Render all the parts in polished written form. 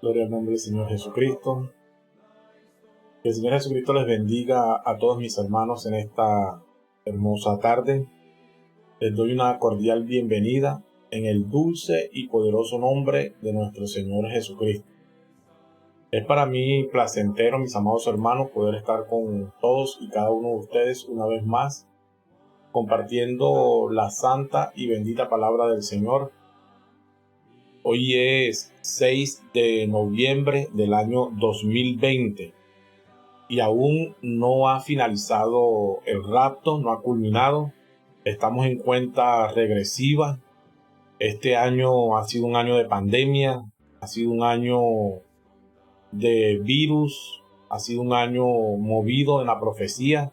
Gloria al nombre del Señor Jesucristo. Que el Señor Jesucristo les bendiga a todos mis hermanos en esta hermosa tarde. Les doy una cordial bienvenida en el dulce y poderoso nombre de nuestro Señor Jesucristo. Es para mí placentero, mis amados hermanos, poder estar con todos y cada uno de ustedes una vez más, compartiendo la santa y bendita palabra del Señor. Hoy es 6 de noviembre del año 2020 y aún no ha finalizado el rapto, no ha culminado. Estamos en cuenta regresiva. Este año ha sido un año de pandemia, ha sido un año de virus, ha sido un año movido en la profecía,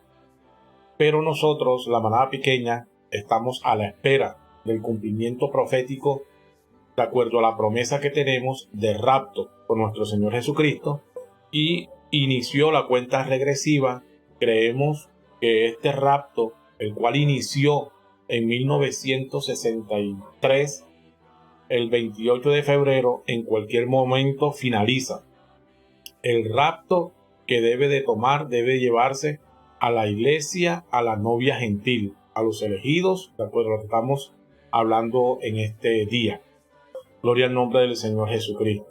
pero nosotros, la manada pequeña, estamos a la espera del cumplimiento profético de acuerdo a la promesa que tenemos de rapto por nuestro Señor Jesucristo, y inició la cuenta regresiva. Creemos que este rapto, el cual inició en 1963, el 28 de febrero, en cualquier momento finaliza. El rapto que debe llevarse a la iglesia, a la novia gentil, a los elegidos, de acuerdo a lo que estamos hablando en este día. Gloria al nombre del Señor Jesucristo.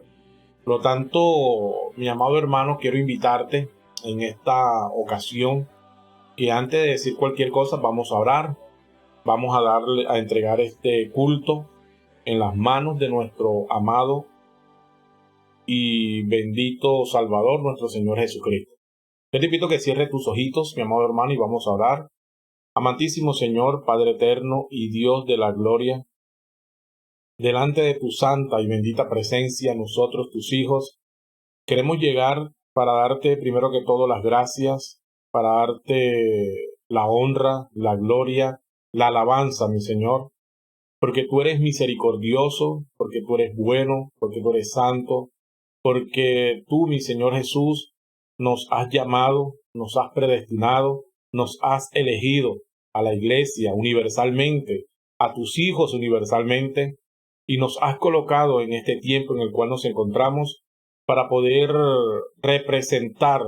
Por lo tanto, mi amado hermano, quiero invitarte en esta ocasión que antes de decir cualquier cosa vamos a orar. Vamos a entregar este culto en las manos de nuestro amado y bendito Salvador, nuestro Señor Jesucristo. Yo te invito a que cierres tus ojitos, mi amado hermano, y vamos a orar. Amantísimo Señor, Padre eterno y Dios de la gloria, delante de tu santa y bendita presencia, nosotros, tus hijos, queremos llegar para darte primero que todo las gracias, para darte la honra, la gloria, la alabanza, mi Señor, porque tú eres misericordioso, porque tú eres bueno, porque tú eres santo, porque tú, mi Señor Jesús, nos has llamado, nos has predestinado, nos has elegido a la iglesia universalmente, a tus hijos universalmente, y nos has colocado en este tiempo en el cual nos encontramos para poder representar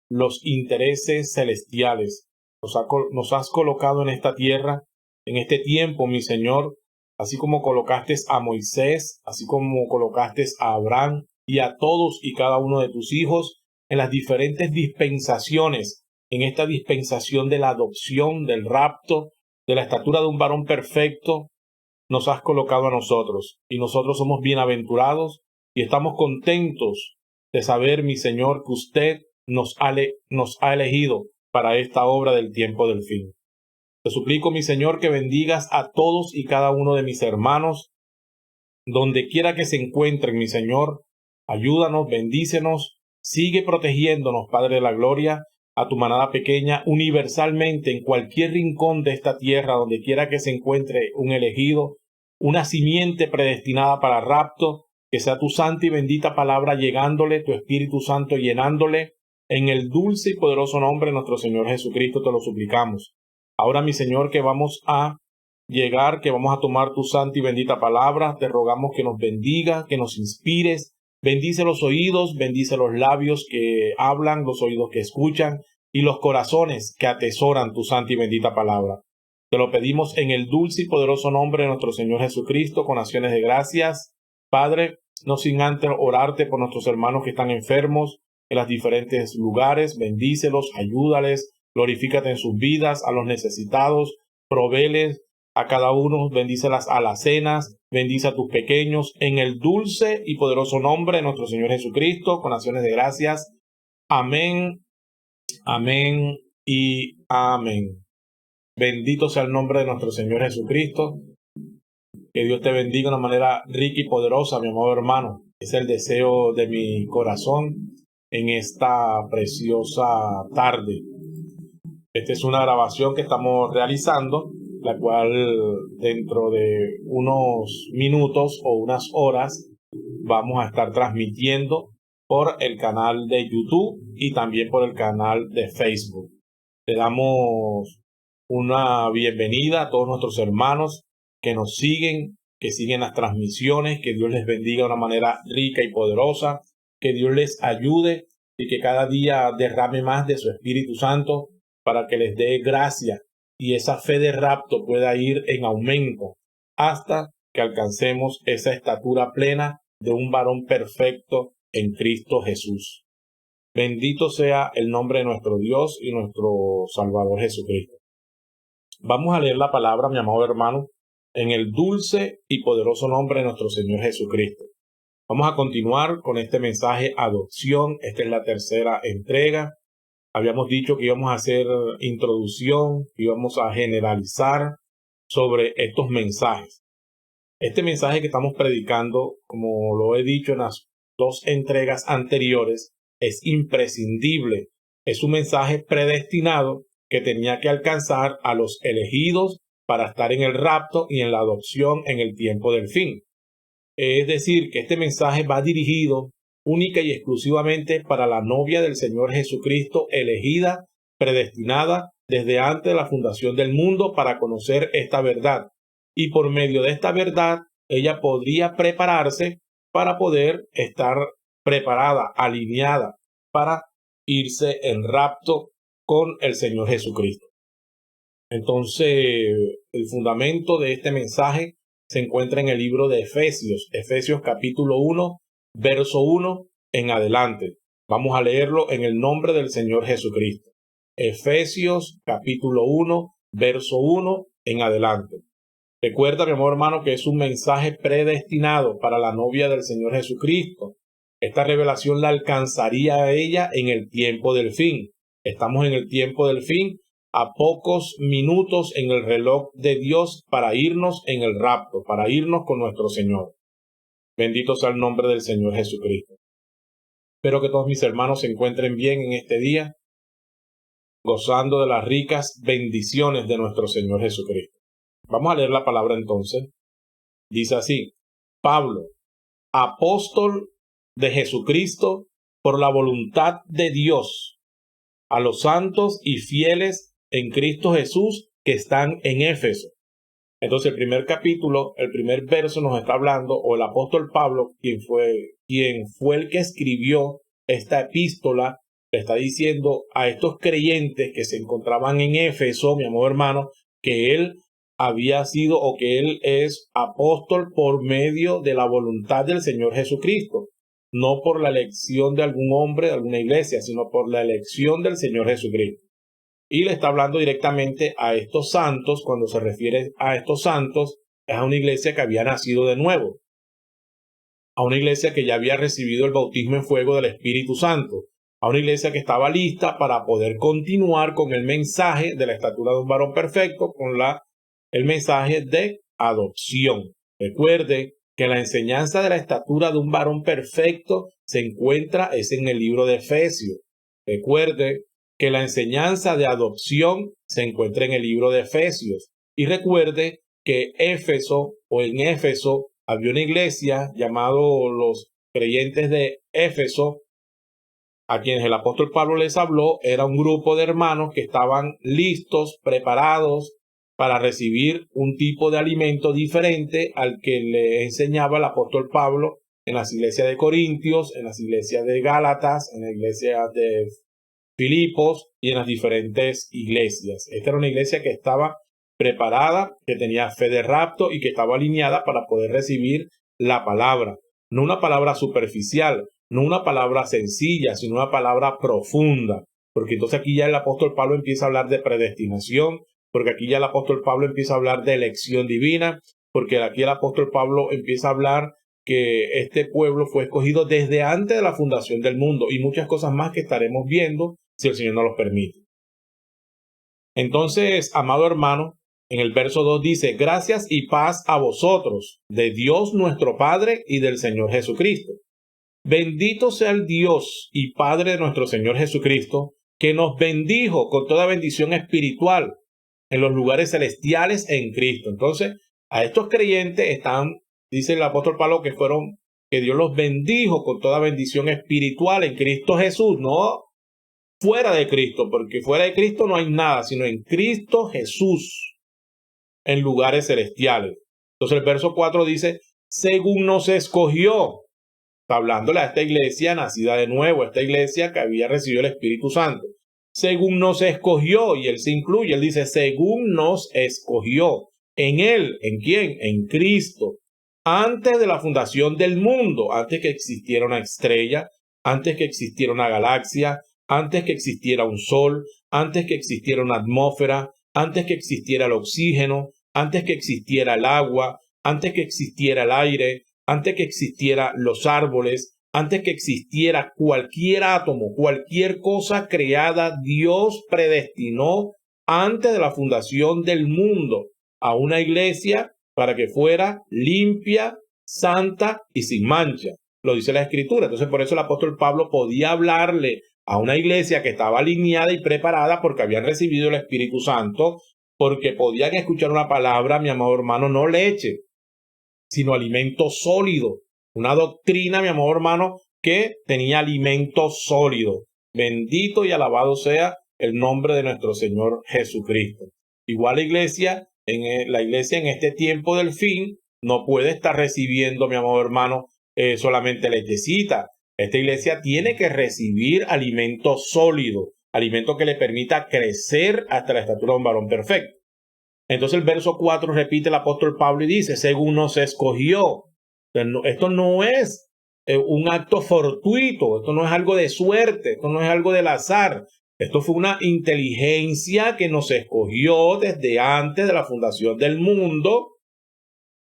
los intereses celestiales. Nos has colocado en esta tierra, en este tiempo, mi Señor, así como colocaste a Moisés, así como colocaste a Abraham y a todos y cada uno de tus hijos en las diferentes dispensaciones, en esta dispensación de la adopción, del rapto, de la estatura de un varón perfecto. Nos has colocado a nosotros, y nosotros somos bienaventurados y estamos contentos de saber, mi Señor, que usted nos ha elegido para esta obra del tiempo del fin. Te suplico, mi Señor, que bendigas a todos y cada uno de mis hermanos, donde quiera que se encuentren, mi Señor. Ayúdanos, bendícenos, sigue protegiéndonos, Padre de la gloria, a tu manada pequeña, universalmente, en cualquier rincón de esta tierra, donde quiera que se encuentre un elegido, una simiente predestinada para rapto, que sea tu santa y bendita palabra llegándole, tu Espíritu Santo llenándole, en el dulce y poderoso nombre de nuestro Señor Jesucristo te lo suplicamos. Ahora, mi Señor, que vamos a llegar, que vamos a tomar tu santa y bendita palabra, te rogamos que nos bendiga, que nos inspires. Bendice los oídos, bendice los labios que hablan, los oídos que escuchan y los corazones que atesoran tu santa y bendita palabra. Te lo pedimos en el dulce y poderoso nombre de nuestro Señor Jesucristo, con acciones de gracias. Padre, no sin antes orarte por nuestros hermanos que están enfermos en los diferentes lugares. Bendícelos, ayúdales, glorifícate en sus vidas, a los necesitados, provéles a cada uno, bendice las alacenas, bendice a tus pequeños, en el dulce y poderoso nombre de nuestro Señor Jesucristo, con acciones de gracias. Amén, amén y amén. Bendito sea el nombre de nuestro Señor Jesucristo. Que Dios te bendiga de una manera rica y poderosa, mi amado hermano. Es el deseo de mi corazón en esta preciosa tarde. Esta es una grabación que estamos realizando, la cual dentro de unos minutos o unas horas vamos a estar transmitiendo por el canal de YouTube y también por el canal de Facebook. Le damos una bienvenida a todos nuestros hermanos que nos siguen, que siguen las transmisiones. Que Dios les bendiga de una manera rica y poderosa. que Dios les ayude y que cada día derrame más de su Espíritu Santo para que les dé gracia y esa fe de rapto pueda ir en aumento hasta que alcancemos esa estatura plena de un varón perfecto en Cristo Jesús. Bendito sea el nombre de nuestro Dios y nuestro Salvador Jesucristo. Vamos a leer la palabra, mi amado hermano, en el dulce y poderoso nombre de nuestro Señor Jesucristo. Vamos a continuar con este mensaje adopción. Esta es la tercera entrega. Habíamos dicho que íbamos a hacer introducción, que íbamos a generalizar sobre estos mensajes. Este mensaje que estamos predicando, como lo he dicho en las dos entregas anteriores, es imprescindible. Es un mensaje predestinado que tenía que alcanzar a los elegidos para estar en el rapto y en la adopción en el tiempo del fin. Es decir, que este mensaje va dirigido única y exclusivamente para la novia del Señor Jesucristo, elegida, predestinada desde antes de la fundación del mundo para conocer esta verdad. Y por medio de esta verdad, ella podría prepararse para poder estar preparada, alineada, para irse en rapto con el Señor Jesucristo. Entonces, el fundamento de este mensaje se encuentra en el libro de Efesios, Efesios capítulo 1, verso 1 en adelante. Vamos a leerlo en el nombre del Señor Jesucristo. Efesios capítulo 1, verso 1 en adelante. Recuerda, mi amor hermano, que es un mensaje predestinado para la novia del Señor Jesucristo. Esta revelación la alcanzaría a ella en el tiempo del fin. Estamos en el tiempo del fin, a pocos minutos en el reloj de Dios para irnos en el rapto, para irnos con nuestro Señor. Bendito sea el nombre del Señor Jesucristo. Espero que todos mis hermanos se encuentren bien en este día, gozando de las ricas bendiciones de nuestro Señor Jesucristo. Vamos a leer la palabra entonces. Dice así: Pablo, apóstol de Jesucristo por la voluntad de Dios, a los santos y fieles en Cristo Jesús que están en Éfeso. Entonces el primer capítulo, el primer verso nos está hablando, o el apóstol Pablo, quien fue el que escribió esta epístola, le está diciendo a estos creyentes que se encontraban en Éfeso, mi amado hermano, que él había sido o que él es apóstol por medio de la voluntad del Señor Jesucristo, no por la elección de algún hombre de alguna iglesia, sino por la elección del Señor Jesucristo. Y le está hablando directamente a estos santos. Cuando se refiere a estos santos, es a una iglesia que había nacido de nuevo, a una iglesia que ya había recibido el bautismo en fuego del Espíritu Santo, a una iglesia que estaba lista para poder continuar con el mensaje de la estatura de un varón perfecto, con el mensaje de adopción. Recuerde que la enseñanza de la estatura de un varón perfecto se encuentra en el libro de Efesios. Recuerde que la enseñanza de adopción se encuentra en el libro de Efesios. Y recuerde que en Éfeso había una iglesia llamado los creyentes de Éfeso, a quienes el apóstol Pablo les habló. Era un grupo de hermanos que estaban listos, preparados para recibir un tipo de alimento diferente al que le enseñaba el apóstol Pablo en las iglesias de Corintios, en las iglesias de Gálatas, en las iglesias de Filipos y en las diferentes iglesias. Esta era una iglesia que estaba preparada, que tenía fe de rapto y que estaba alineada para poder recibir la palabra. No una palabra superficial, no una palabra sencilla, sino una palabra profunda. Porque entonces aquí ya el apóstol Pablo empieza a hablar de predestinación, porque aquí ya el apóstol Pablo empieza a hablar de elección divina, porque aquí el apóstol Pablo empieza a hablar que este pueblo fue escogido desde antes de la fundación del mundo y muchas cosas más que estaremos viendo si el Señor nos los permite. Entonces, amado hermano, en el verso 2 dice: gracias y paz a vosotros, de Dios nuestro Padre y del Señor Jesucristo. Bendito sea el Dios y Padre de nuestro Señor Jesucristo, que nos bendijo con toda bendición espiritual en los lugares celestiales en Cristo. Entonces, a estos creyentes dice el apóstol Pablo, que Dios los bendijo con toda bendición espiritual en Cristo Jesús, no fuera de Cristo, porque fuera de Cristo no hay nada, sino en Cristo Jesús, en lugares celestiales. Entonces el verso 4 dice: según nos escogió Está hablándole a esta iglesia nacida de nuevo, a esta iglesia que había recibido el Espíritu Santo. Según nos escogió, y él se incluye, él dice, según nos escogió. En él, ¿en quién? En Cristo. Antes de la fundación del mundo, antes que existiera una estrella, antes que existiera una galaxia, antes que existiera un sol, antes que existiera una atmósfera, antes que existiera el oxígeno, antes que existiera el agua, antes que existiera el aire, antes que existiera los árboles, antes que existiera cualquier átomo, cualquier cosa creada, Dios predestinó antes de la fundación del mundo a una iglesia para que fuera limpia, santa y sin mancha. Lo dice la Escritura. Entonces, por eso el apóstol Pablo podía hablarle a una iglesia que estaba alineada y preparada porque habían recibido el Espíritu Santo, porque podían escuchar una palabra, mi amado hermano, no leche, sino alimento sólido. Una doctrina, mi amado hermano, que tenía alimento sólido. Bendito y alabado sea el nombre de nuestro Señor Jesucristo. Igual la iglesia en este tiempo del fin no puede estar recibiendo, mi amado hermano, solamente lechecita. Esta iglesia tiene que recibir alimento sólido, alimento que le permita crecer hasta la estatura de un varón perfecto. Entonces el verso 4 repite el apóstol Pablo y dice, según nos escogió. Esto no es un acto fortuito, esto no es algo de suerte, esto no es algo del azar. Esto fue una inteligencia que nos escogió desde antes de la fundación del mundo,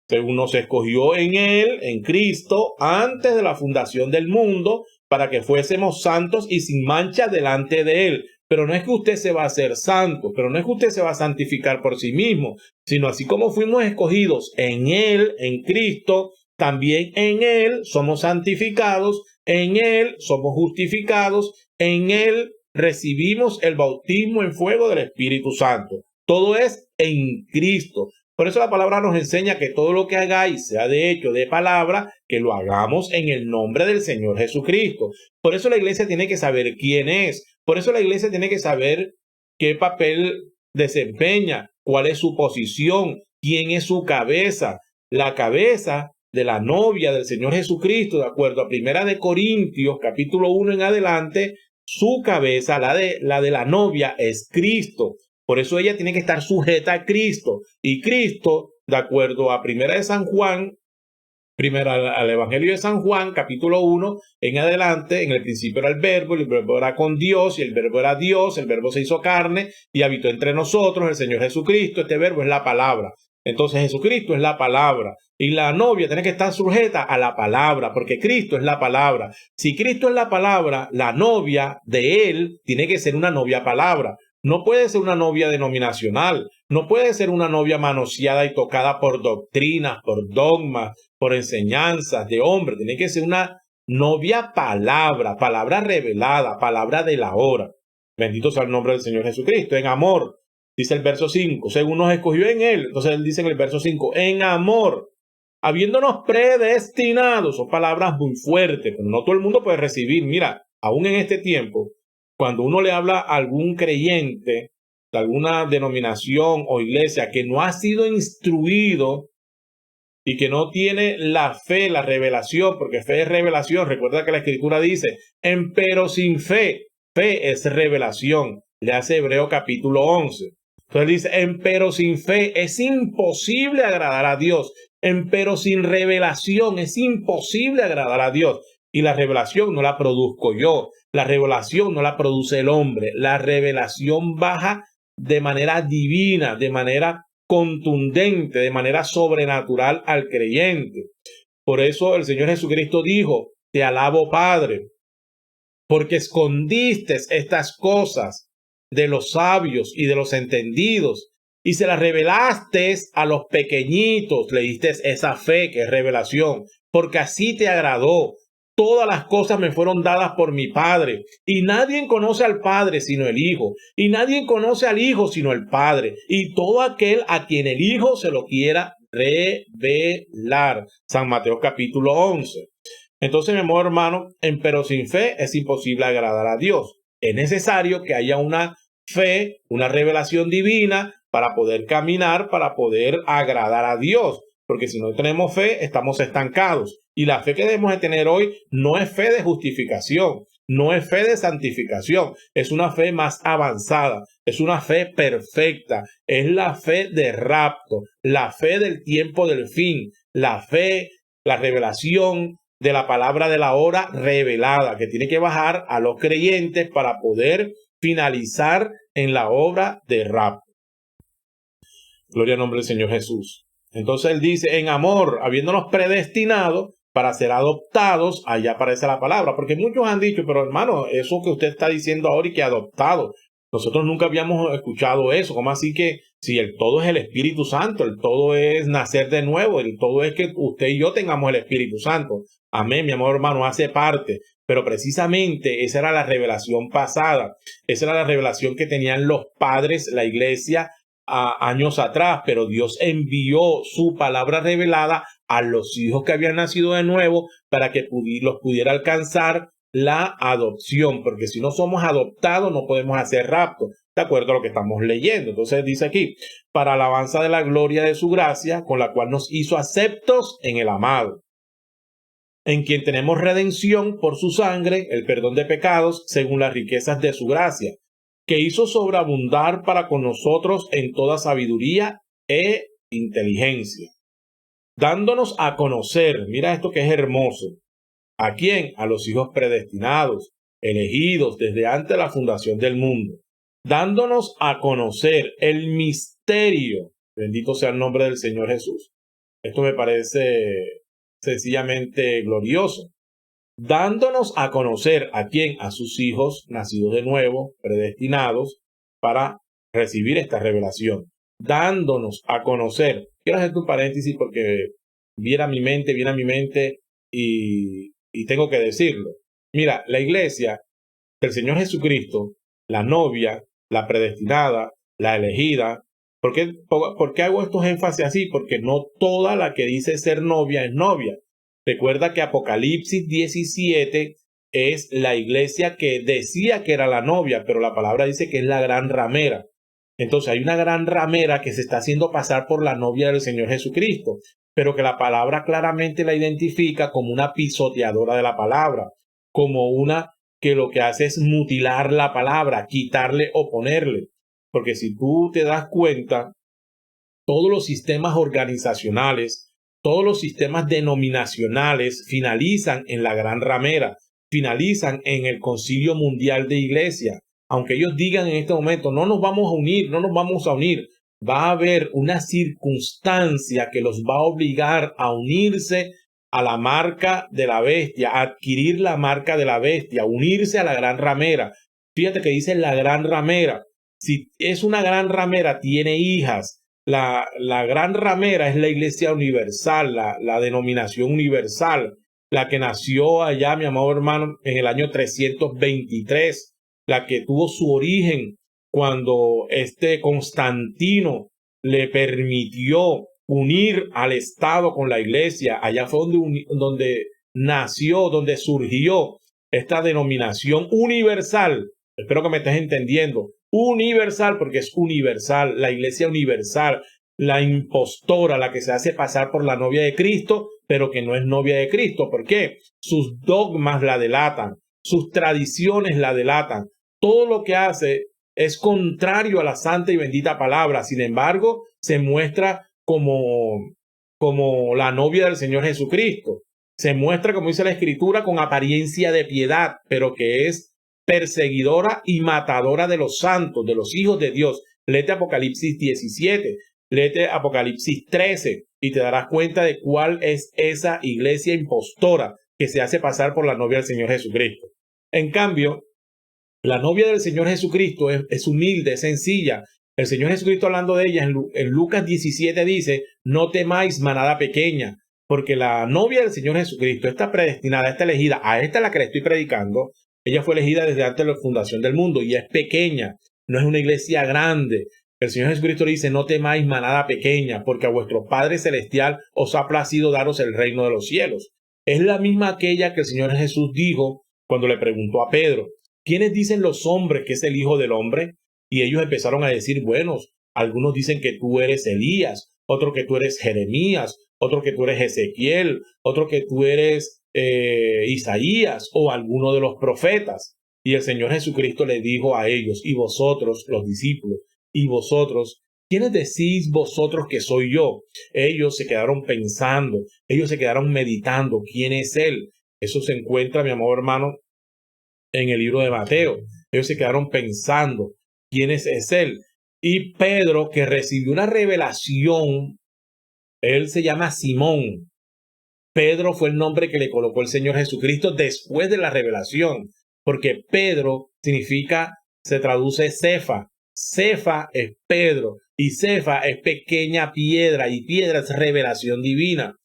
según nos escogió en él, en Cristo, antes de la fundación del mundo, para que fuésemos santos y sin mancha delante de él. Pero no es que usted se va a hacer santo, pero no es que usted se va a santificar por sí mismo, sino así como fuimos escogidos en él, en Cristo, también en él somos santificados, en él somos justificados, en él recibimos el bautismo en fuego del Espíritu Santo. Todo es en Cristo. Por eso la palabra nos enseña que todo lo que hagáis, sea de hecho, de palabra, que lo hagamos en el nombre del Señor Jesucristo. Por eso la iglesia tiene que saber quién es. Por eso la iglesia tiene que saber qué papel desempeña, cuál es su posición, quién es su cabeza. La cabeza de la novia del Señor Jesucristo, de acuerdo a 1 Corintios, capítulo 1 en adelante, su cabeza, la de la novia, es Cristo. Por eso ella tiene que estar sujeta a Cristo. Y Cristo, de acuerdo a 1 de San Juan, al Evangelio de San Juan, capítulo 1, en adelante, en el principio era el verbo era con Dios, y el verbo era Dios, el verbo se hizo carne y habitó entre nosotros, el Señor Jesucristo. Este verbo es la palabra. Entonces Jesucristo es la palabra. Y la novia tiene que estar sujeta a la palabra, porque Cristo es la palabra. Si Cristo es la palabra, la novia de él tiene que ser una novia palabra. No puede ser una novia denominacional, no puede ser una novia manoseada y tocada por doctrinas, por dogmas, por enseñanzas de hombre. Tiene que ser una novia palabra, palabra revelada, palabra de la hora. Bendito sea el nombre del Señor Jesucristo. En amor, dice el verso 5, según nos escogió en él. Entonces él dice en el verso 5, en amor, habiéndonos predestinados. Son palabras muy fuertes, pero no todo el mundo puede recibir. Mira, aún en este tiempo, cuando uno le habla a algún creyente de alguna denominación o iglesia que no ha sido instruido y que no tiene la fe, la revelación, porque fe es revelación. Recuerda que la Escritura dice, empero sin fe, fe es revelación. Le hace Hebreo capítulo 11. Entonces dice, empero sin fe es imposible agradar a Dios. Empero sin revelación es imposible agradar a Dios. Y la revelación no la produzco yo. La revelación no la produce el hombre. La revelación baja de manera divina, de manera contundente, de manera sobrenatural al creyente. Por eso el Señor Jesucristo dijo, te alabo, Padre, porque escondiste estas cosas de los sabios y de los entendidos y se las revelaste a los pequeñitos. Le diste esa fe que es revelación, porque así te agradó. Todas las cosas me fueron dadas por mi Padre, y nadie conoce al Padre sino el Hijo, y nadie conoce al Hijo sino el Padre, y todo aquel a quien el Hijo se lo quiera revelar. San Mateo capítulo 11. Entonces, mi amor hermano, pero sin fe es imposible agradar a Dios. Es necesario que haya una fe, una revelación divina para poder caminar, para poder agradar a Dios. porque si no tenemos fe, estamos estancados. Y la fe que debemos de tener hoy no es fe de justificación, no es fe de santificación, es una fe más avanzada, es una fe perfecta, es la fe de rapto, la fe del tiempo del fin, la fe, la revelación de la palabra de la hora revelada, que tiene que bajar a los creyentes para poder finalizar en la obra de rapto. Gloria al nombre del Señor Jesús. Entonces él dice, en amor, habiéndonos predestinado para ser adoptados, allá aparece la palabra, porque muchos han dicho, pero hermano, eso que usted está diciendo ahora y que adoptado, nosotros nunca habíamos escuchado eso. ¿Cómo así que si el todo es el Espíritu Santo, el todo es nacer de nuevo, el todo es que usted y yo tengamos el Espíritu Santo? Amén, mi amor hermano, hace parte. Pero precisamente esa era la revelación pasada, esa era la revelación que tenían los padres, la iglesia, años atrás, pero Dios envió su palabra revelada a los hijos que habían nacido de nuevo para que los pudiera alcanzar la adopción, porque si no somos adoptados no podemos hacer rapto, de acuerdo a lo que estamos leyendo. Entonces dice aquí, para alabanza de la gloria de su gracia, con la cual nos hizo aceptos en el amado, en quien tenemos redención por su sangre, el perdón de pecados, según las riquezas de su gracia, que hizo sobreabundar para con nosotros en toda sabiduría e inteligencia, dándonos a conocer, mira esto que es hermoso, ¿a quién? A los hijos predestinados, elegidos desde antes de la fundación del mundo, dándonos a conocer el misterio, bendito sea el nombre del Señor Jesús. Esto me parece sencillamente glorioso. Dándonos a conocer a quién, a sus hijos nacidos de nuevo, predestinados para recibir esta revelación. Dándonos a conocer. Quiero hacer un paréntesis porque viene a mi mente y tengo que decirlo. Mira, la iglesia del Señor Jesucristo, la novia, la predestinada, la elegida. ¿Por qué hago estos énfasis así? Porque no toda la que dice ser novia es novia. Recuerda que Apocalipsis 17 es la iglesia que decía que era la novia, pero la palabra dice que es la gran ramera. Entonces hay una gran ramera que se está haciendo pasar por la novia del Señor Jesucristo, pero que la palabra claramente la identifica como una pisoteadora de la palabra, como una que lo que hace es mutilar la palabra, quitarle o ponerle. Porque si tú te das cuenta, todos los sistemas organizacionales, todos los sistemas denominacionales finalizan en la gran ramera, finalizan en el Concilio Mundial de Iglesia. Aunque ellos digan en este momento, no nos vamos a unir, va a haber una circunstancia que los va a obligar a unirse a la marca de la bestia, a adquirir la marca de la bestia, unirse a la gran ramera. Fíjate que dice la gran ramera. Si es una gran ramera, tiene hijas. La gran ramera es la iglesia universal, la denominación universal, la que nació allá, mi amado hermano, en el año 323, la que tuvo su origen cuando Constantino le permitió unir al Estado con la iglesia. Allá fue donde nació, donde surgió esta denominación universal. Espero que me estés entendiendo. Universal, porque es universal, la iglesia universal, la impostora, la que se hace pasar por la novia de Cristo, pero que no es novia de Cristo. ¿Por qué? Sus dogmas la delatan, sus tradiciones la delatan. Todo lo que hace es contrario a la santa y bendita palabra. Sin embargo, se muestra como la novia del Señor Jesucristo. Se muestra, como dice la Escritura, con apariencia de piedad, pero que es perseguidora y matadora de los santos, de los hijos de Dios. Léete Apocalipsis 17, léete Apocalipsis 13 y te darás cuenta de cuál es esa iglesia impostora que se hace pasar por la novia del Señor Jesucristo. En cambio, la novia del Señor Jesucristo es humilde, es sencilla. El Señor Jesucristo, hablando de ella en Lucas 17, dice, no temáis, manada pequeña, porque la novia del Señor Jesucristo está predestinada, está elegida, a esta la que le estoy predicando. Ella fue elegida desde antes de la fundación del mundo y es pequeña, no es una iglesia grande. El Señor Jesucristo dice, no temáis, manada pequeña, porque a vuestro Padre Celestial os ha placido daros el reino de los cielos. Es la misma aquella que el Señor Jesús dijo cuando le preguntó a Pedro, ¿quiénes dicen los hombres que es el Hijo del Hombre? Y ellos empezaron a decir, bueno, algunos dicen que tú eres Elías, otros que tú eres Jeremías, otro que tú eres Ezequiel, otro que tú eres Isaías o alguno de los profetas. Y el Señor Jesucristo le dijo a ellos, y vosotros, los discípulos, y vosotros, ¿quiénes decís vosotros que soy yo? Ellos se quedaron pensando, ellos se quedaron meditando, ¿quién es Él? Eso se encuentra, mi amado hermano, en el libro de Mateo. Ellos se quedaron pensando, ¿quién es Él? Y Pedro, que recibió una revelación, él se llama Simón. Pedro fue el nombre que le colocó el Señor Jesucristo después de la revelación, porque Pedro significa, se traduce Cefa. Cefa es Pedro y Cefa es pequeña piedra y piedra es revelación divina.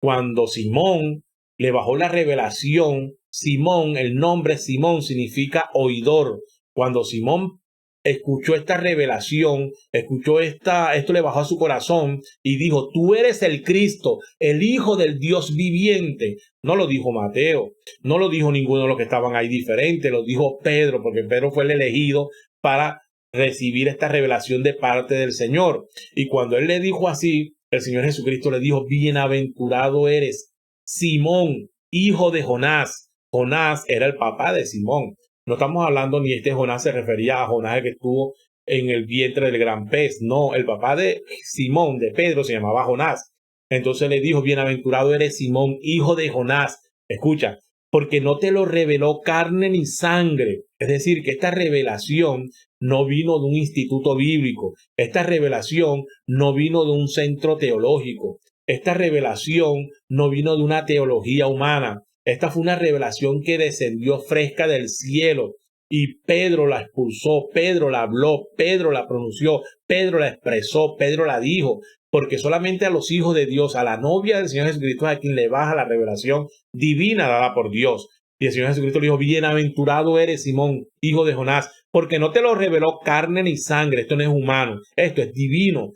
Cuando Simón le bajó la revelación, Simón, el nombre Simón significa oidor. Cuando Simón escuchó esta revelación, escuchó esto le bajó a su corazón y dijo, tú eres el Cristo, el Hijo del Dios viviente. No lo dijo Mateo, no lo dijo ninguno de los que estaban ahí diferente, lo dijo Pedro, porque Pedro fue el elegido para recibir esta revelación de parte del Señor. Y cuando él le dijo así, el Señor Jesucristo le dijo, bienaventurado eres, Simón, hijo de Jonás. Jonás era el papá de Simón. No estamos hablando ni Jonás se refería a Jonás que estuvo en el vientre del gran pez. No, el papá de Simón, de Pedro, se llamaba Jonás. Entonces le dijo, bienaventurado eres Simón, hijo de Jonás. Escucha, porque no te lo reveló carne ni sangre. Es decir, que esta revelación no vino de un instituto bíblico. Esta revelación no vino de un centro teológico. Esta revelación no vino de una teología humana. Esta fue una revelación que descendió fresca del cielo y Pedro la expulsó, Pedro la habló, Pedro la pronunció, Pedro la expresó, Pedro la dijo, porque solamente a los hijos de Dios, a la novia del Señor Jesucristo, es a quien le baja la revelación divina dada por Dios. Y el Señor Jesucristo le dijo, bienaventurado eres Simón, hijo de Jonás, porque no te lo reveló carne ni sangre, esto no es humano, esto es divino,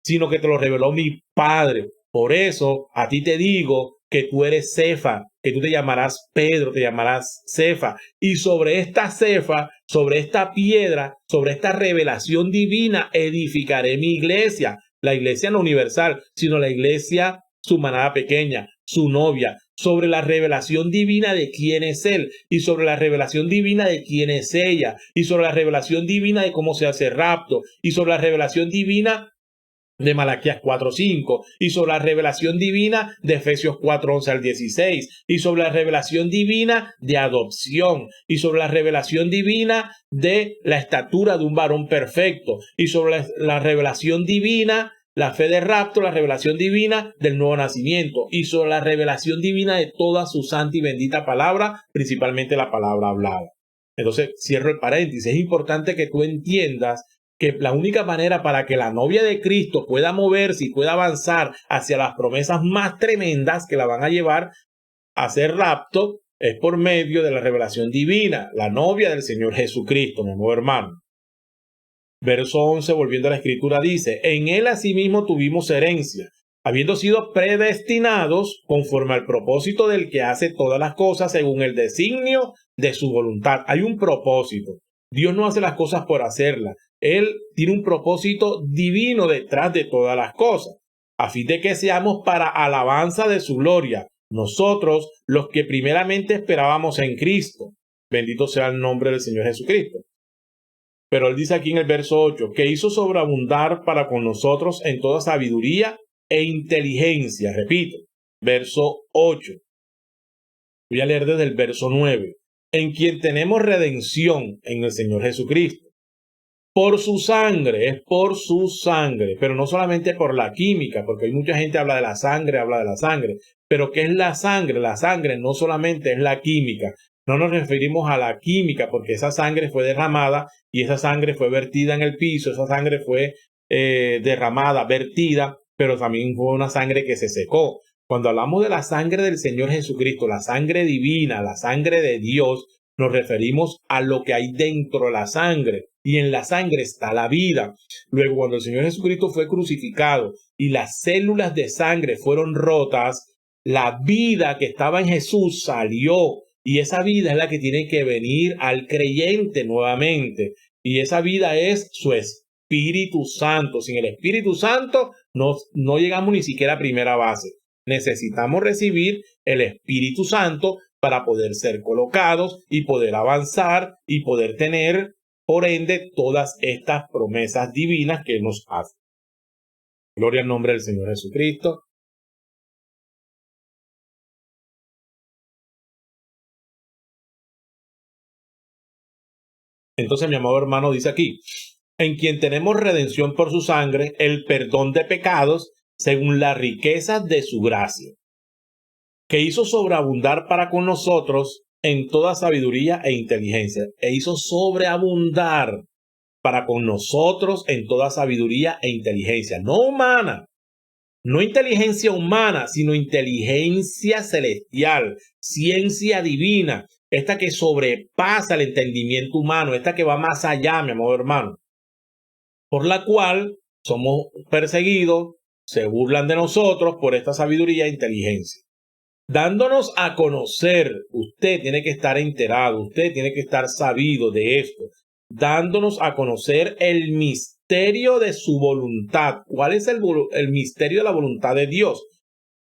sino que te lo reveló mi Padre. Por eso a ti te digo que tú eres Cefa, que tú te llamarás Pedro, te llamarás Cefa. Y sobre esta Cefa, sobre esta piedra, sobre esta revelación divina, edificaré mi iglesia. La iglesia no universal, sino la iglesia, su manada pequeña, su novia, sobre la revelación divina de quién es Él, y sobre la revelación divina de quién es ella, y sobre la revelación divina de cómo se hace rapto, y sobre la revelación divina de Malaquías 4:5, y sobre la revelación divina de Efesios 4:11 al 16, y sobre la revelación divina de adopción, y sobre la revelación divina de la estatura de un varón perfecto, y sobre la revelación divina, la fe de rapto, la revelación divina del nuevo nacimiento, y sobre la revelación divina de toda su santa y bendita palabra, principalmente la palabra hablada. Entonces, cierro el paréntesis. Es importante que tú entiendas que la única manera para que la novia de Cristo pueda moverse y pueda avanzar hacia las promesas más tremendas que la van a llevar a ser rapto es por medio de la revelación divina, la novia del Señor Jesucristo, mi amado hermano. Verso 11, volviendo a la escritura, dice, en él asimismo tuvimos herencia, habiendo sido predestinados conforme al propósito del que hace todas las cosas según el designio de su voluntad. Hay un propósito. Dios no hace las cosas por hacerlas. Él tiene un propósito divino detrás de todas las cosas, a fin de que seamos para alabanza de su gloria, nosotros los que primeramente esperábamos en Cristo. Bendito sea el nombre del Señor Jesucristo. Pero él dice aquí en el verso 8, que hizo sobreabundar para con nosotros en toda sabiduría e inteligencia. Repito, verso 8. Voy a leer desde el verso 9. En quien tenemos redención en el Señor Jesucristo. Por su sangre, es por su sangre, pero no solamente por la química, porque hay mucha gente que habla de la sangre, pero ¿qué es la sangre? La sangre no solamente es la química, no nos referimos a la química, porque esa sangre fue derramada y esa sangre fue vertida en el piso, esa sangre fue derramada, vertida, pero también fue una sangre que se secó. Cuando hablamos de la sangre del Señor Jesucristo, la sangre divina, la sangre de Dios, nos referimos a lo que hay dentro de la sangre. Y en la sangre está la vida. Luego, cuando el Señor Jesucristo fue crucificado y las células de sangre fueron rotas, la vida que estaba en Jesús salió. Y esa vida es la que tiene que venir al creyente nuevamente. Y esa vida es su Espíritu Santo. Sin el Espíritu Santo no llegamos ni siquiera a primera base. necesitamos recibir el Espíritu Santo para poder ser colocados y poder avanzar y poder tener, por ende, todas estas promesas divinas que nos hace. Gloria al nombre del Señor Jesucristo. Entonces, mi amado hermano dice aquí, en quien tenemos redención por su sangre, el perdón de pecados, según la riqueza de su gracia, que hizo sobreabundar para con nosotros en toda sabiduría e inteligencia. E hizo sobreabundar para con nosotros en toda sabiduría e inteligencia. No humana, no inteligencia humana, sino inteligencia celestial, ciencia divina. Esta que sobrepasa el entendimiento humano, esta que va más allá, mi amado hermano. Por la cual somos perseguidos, se burlan de nosotros por esta sabiduría e inteligencia. Dándonos a conocer, usted tiene que estar enterado, usted tiene que estar sabido de esto, dándonos a conocer el misterio de su voluntad. ¿Cuál es el misterio de la voluntad de Dios?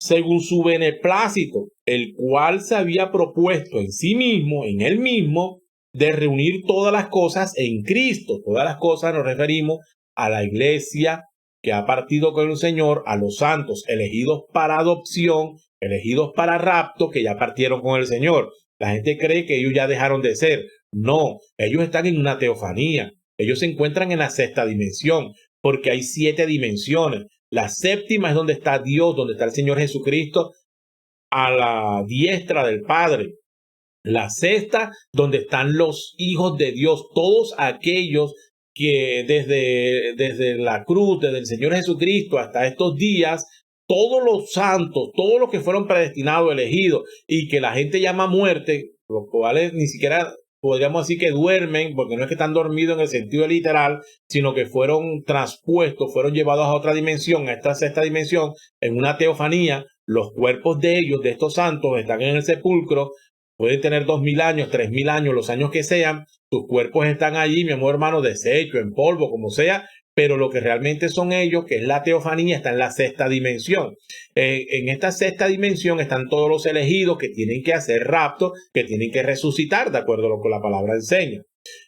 Según su beneplácito, el cual se había propuesto en sí mismo, en él mismo, de reunir todas las cosas en Cristo. Todas las cosas nos referimos a la iglesia que ha partido con el Señor, a los santos elegidos para adopción, elegidos para rapto, que ya partieron con el Señor. La gente cree que ellos ya dejaron de ser. No, ellos están en una teofanía. Ellos se encuentran en la sexta dimensión, porque hay 7 dimensiones. La séptima es donde está Dios, donde está el Señor Jesucristo a la diestra del Padre. La sexta, donde están los hijos de Dios, todos aquellos que desde la cruz, desde el Señor Jesucristo hasta estos días, todos los santos, todos los que fueron predestinados, elegidos y que la gente llama muerte, los cuales ni siquiera podríamos decir que duermen, porque no es que están dormidos en el sentido literal, sino que fueron traspuestos, fueron llevados a otra dimensión, a esta sexta dimensión, en una teofanía. Los cuerpos de ellos, de estos santos, están en el sepulcro. Pueden tener 2000 años, 3000 años, los años que sean. Sus cuerpos están allí, mi amor hermano, deshecho, en polvo, como sea. Pero lo que realmente son ellos, que es la teofanía, está en la sexta dimensión. En esta sexta dimensión están todos los elegidos que tienen que hacer rapto, que tienen que resucitar, de acuerdo a lo que la palabra enseña.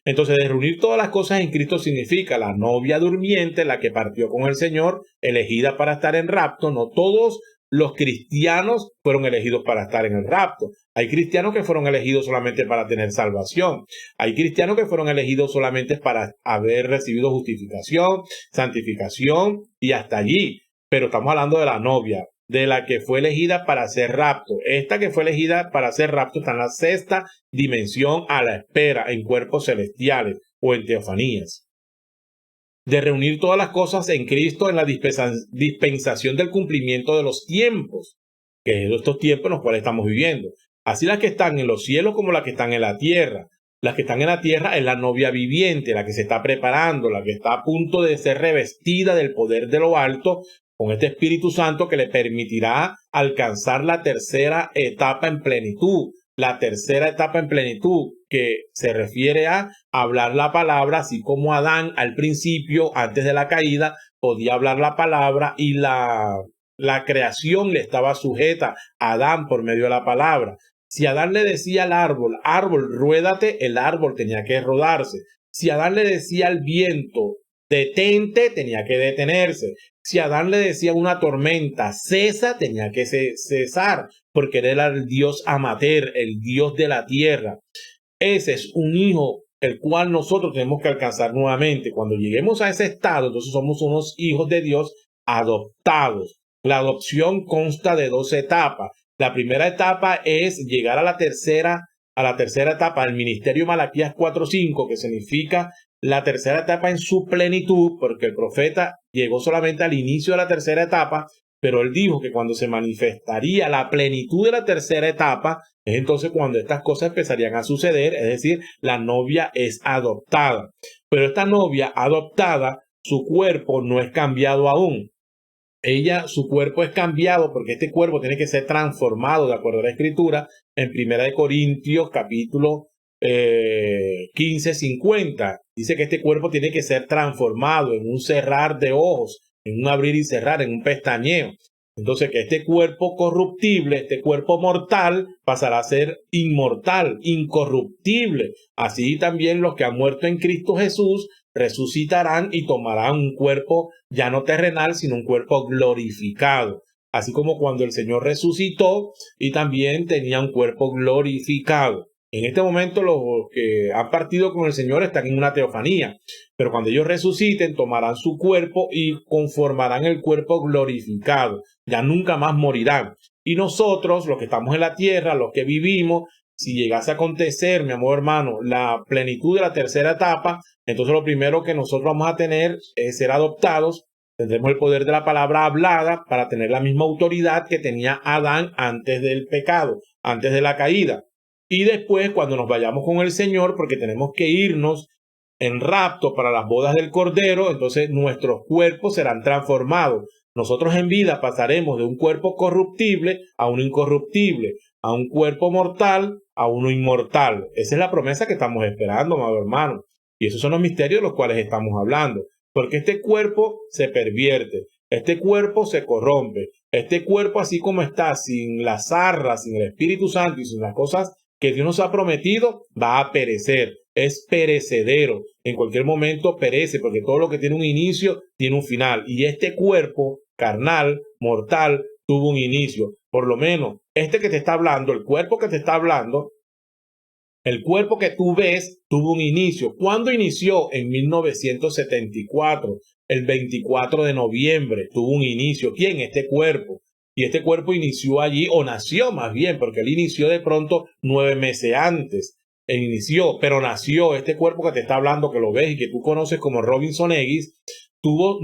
Entonces, de reunir todas las cosas en Cristo significa la novia durmiente, la que partió con el Señor, elegida para estar en rapto. No todos los cristianos fueron elegidos para estar en el rapto. Hay cristianos que fueron elegidos solamente para tener salvación. Hay cristianos que fueron elegidos solamente para haber recibido justificación, santificación y hasta allí. Pero estamos hablando de la novia, de la que fue elegida para hacer rapto. Esta que fue elegida para hacer rapto está en la sexta dimensión a la espera, en cuerpos celestiales o en teofanías. De reunir todas las cosas en Cristo en la dispensación del cumplimiento de los tiempos, que es estos tiempos en los cuales estamos viviendo. Así las que están en los cielos como las que están en la tierra. Las que están en la tierra es la novia viviente, la que se está preparando, la que está a punto de ser revestida del poder de lo alto con este Espíritu Santo que le permitirá alcanzar la tercera etapa en plenitud. La tercera etapa en plenitud, que se refiere a hablar la palabra, así como Adán al principio, antes de la caída, podía hablar la palabra y la creación le estaba sujeta a Adán por medio de la palabra. Si Adán le decía al árbol, árbol, ruédate, el árbol tenía que rodarse. Si Adán le decía al viento, detente, tenía que detenerse. Si Adán le decía una tormenta, cesa, tenía que cesar, porque él era el Dios amater, el Dios de la tierra. Ese es un hijo el cual nosotros tenemos que alcanzar nuevamente. Cuando lleguemos a ese estado, entonces somos unos hijos de Dios adoptados. La adopción consta de 2 etapas. La primera etapa es llegar a la tercera etapa del ministerio Malaquías 4:5, que significa la tercera etapa en su plenitud, porque el profeta llegó solamente al inicio de la tercera etapa, pero él dijo que cuando se manifestaría la plenitud de la tercera etapa, es entonces cuando estas cosas empezarían a suceder, es decir, la novia es adoptada. Pero esta novia adoptada, su cuerpo no es cambiado aún. Su cuerpo es cambiado porque este cuerpo tiene que ser transformado de acuerdo a la Escritura en 1 Corintios capítulo 15:50. Dice que este cuerpo tiene que ser transformado en un cerrar de ojos, en un abrir y cerrar, en un pestañeo. Entonces, que este cuerpo corruptible, este cuerpo mortal, pasará a ser inmortal, incorruptible. Así también los que han muerto en Cristo Jesús resucitarán y tomarán un cuerpo ya no terrenal, sino un cuerpo glorificado. Así como cuando el Señor resucitó y también tenía un cuerpo glorificado. En este momento los que han partido con el Señor están en una teofanía, pero cuando ellos resuciten tomarán su cuerpo y conformarán el cuerpo glorificado. Ya nunca más morirán. Y nosotros, los que estamos en la tierra, los que vivimos, si llegase a acontecer, mi amor hermano, la plenitud de la tercera etapa, entonces lo primero que nosotros vamos a tener es ser adoptados. Tendremos el poder de la palabra hablada para tener la misma autoridad que tenía Adán antes del pecado, antes de la caída. Y después, cuando nos vayamos con el Señor, porque tenemos que irnos en rapto para las bodas del Cordero, entonces nuestros cuerpos serán transformados. Nosotros en vida pasaremos de un cuerpo corruptible a uno incorruptible, a un cuerpo mortal a uno inmortal. Esa es la promesa que estamos esperando, amado hermano. Y esos son los misterios de los cuales estamos hablando. Porque este cuerpo se pervierte, este cuerpo se corrompe, este cuerpo así como está, sin la zarra, sin el Espíritu Santo y sin las cosas que Dios nos ha prometido, va a perecer. Es perecedero. En cualquier momento perece, porque todo lo que tiene un inicio tiene un final. Y este cuerpo carnal, mortal, tuvo un inicio. Por lo menos, este que te está hablando, el cuerpo que te está hablando, el cuerpo que tú ves tuvo un inicio. ¿Cuándo inició? En 1974, el 24 de noviembre tuvo un inicio. ¿Quién? Este cuerpo. Y este cuerpo inició allí, o nació más bien, porque él inició de pronto 9 meses antes. Pero nació este cuerpo que te está hablando, que lo ves y que tú conoces como Robinson X, tuvo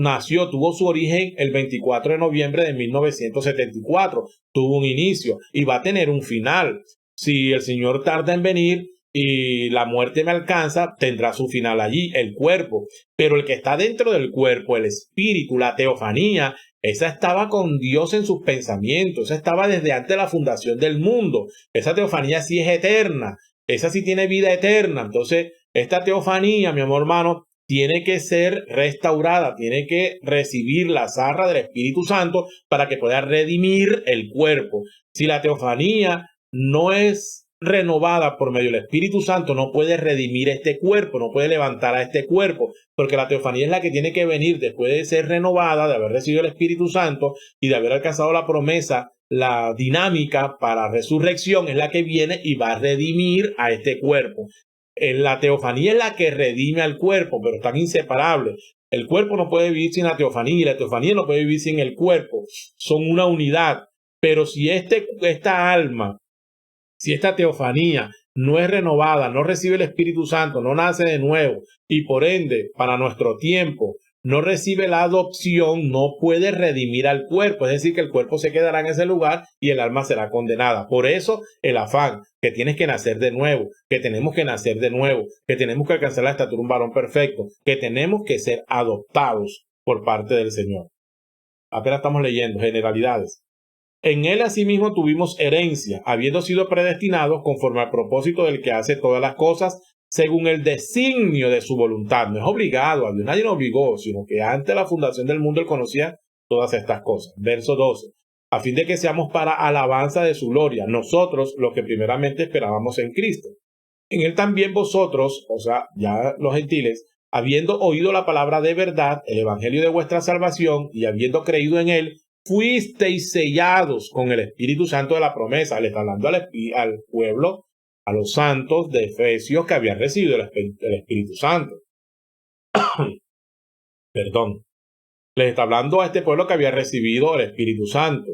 su origen el 24 de noviembre de 1974. Tuvo un inicio y va a tener un final. Si el Señor tarda en venir y la muerte me alcanza, tendrá su final allí, el cuerpo. Pero el que está dentro del cuerpo, el espíritu, la teofanía, esa estaba con Dios en sus pensamientos, esa estaba desde antes de la fundación del mundo. Esa teofanía sí es eterna, esa sí tiene vida eterna. Entonces, esta teofanía, mi amor hermano, tiene que ser restaurada, tiene que recibir la zarra del Espíritu Santo para que pueda redimir el cuerpo. Si la teofanía no es renovada por medio del Espíritu Santo, no puede redimir este cuerpo, no puede levantar a este cuerpo, porque la teofanía es la que tiene que venir después de ser renovada, de haber recibido el Espíritu Santo y de haber alcanzado la promesa. La dinámica para resurrección es la que viene y va a redimir a este cuerpo. La teofanía es la que redime al cuerpo, pero están inseparables. El cuerpo no puede vivir sin la teofanía y la teofanía no puede vivir sin el cuerpo. Son una unidad. Pero si esta alma, si esta teofanía no es renovada, no recibe el Espíritu Santo, no nace de nuevo y por ende, para nuestro tiempo, no recibe la adopción, no puede redimir al cuerpo. Es decir, que el cuerpo se quedará en ese lugar y el alma será condenada. Por eso el afán, que tienes que nacer de nuevo, que tenemos que nacer de nuevo, que tenemos que alcanzar la estatura de un varón perfecto, que tenemos que ser adoptados por parte del Señor. Apenas estamos leyendo generalidades. En él asimismo tuvimos herencia, habiendo sido predestinados conforme al propósito del que hace todas las cosas, según el designio de su voluntad. No es obligado, a Dios nadie lo obligó, sino que antes de la fundación del mundo él conocía todas estas cosas. Verso 12. A fin de que seamos para alabanza de su gloria, nosotros los que primeramente esperábamos en Cristo. En él también vosotros, o sea, ya los gentiles, habiendo oído la palabra de verdad, el evangelio de vuestra salvación, y habiendo creído en él, fuisteis sellados con el Espíritu Santo de la promesa. Le está hablando al pueblo, a los santos de Efesios que habían recibido el Espíritu Santo. Perdón. Les está hablando a este pueblo que había recibido el Espíritu Santo.